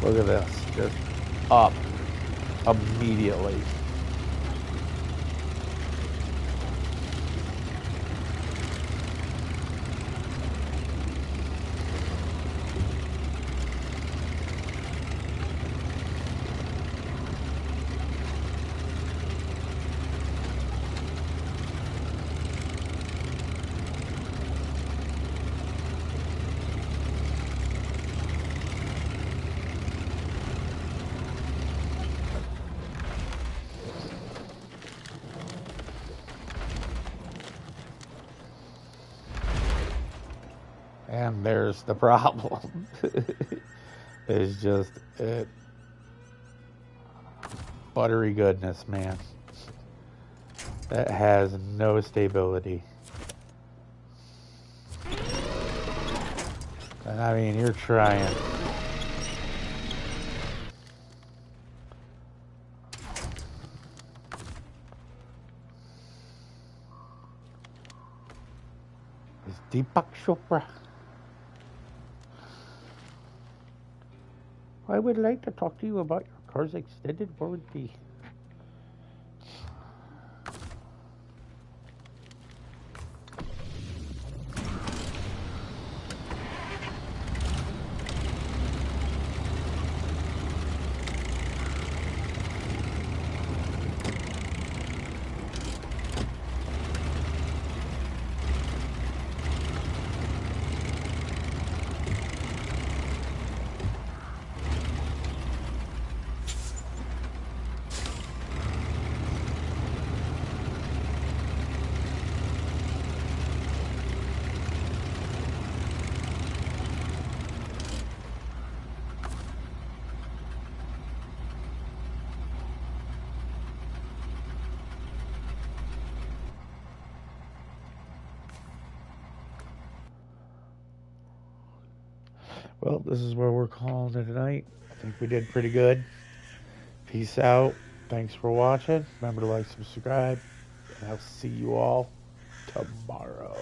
Look at this. Just up immediately. And there's the problem. It's just buttery goodness, man. That has no stability. And I mean, you're trying. Is Deepak Chopra? I would like to talk to you about your car's extended warranty. Well, this is where we're calling it tonight. I think we did pretty good. Peace out. Thanks for watching. Remember to like, subscribe, and I'll see you all tomorrow.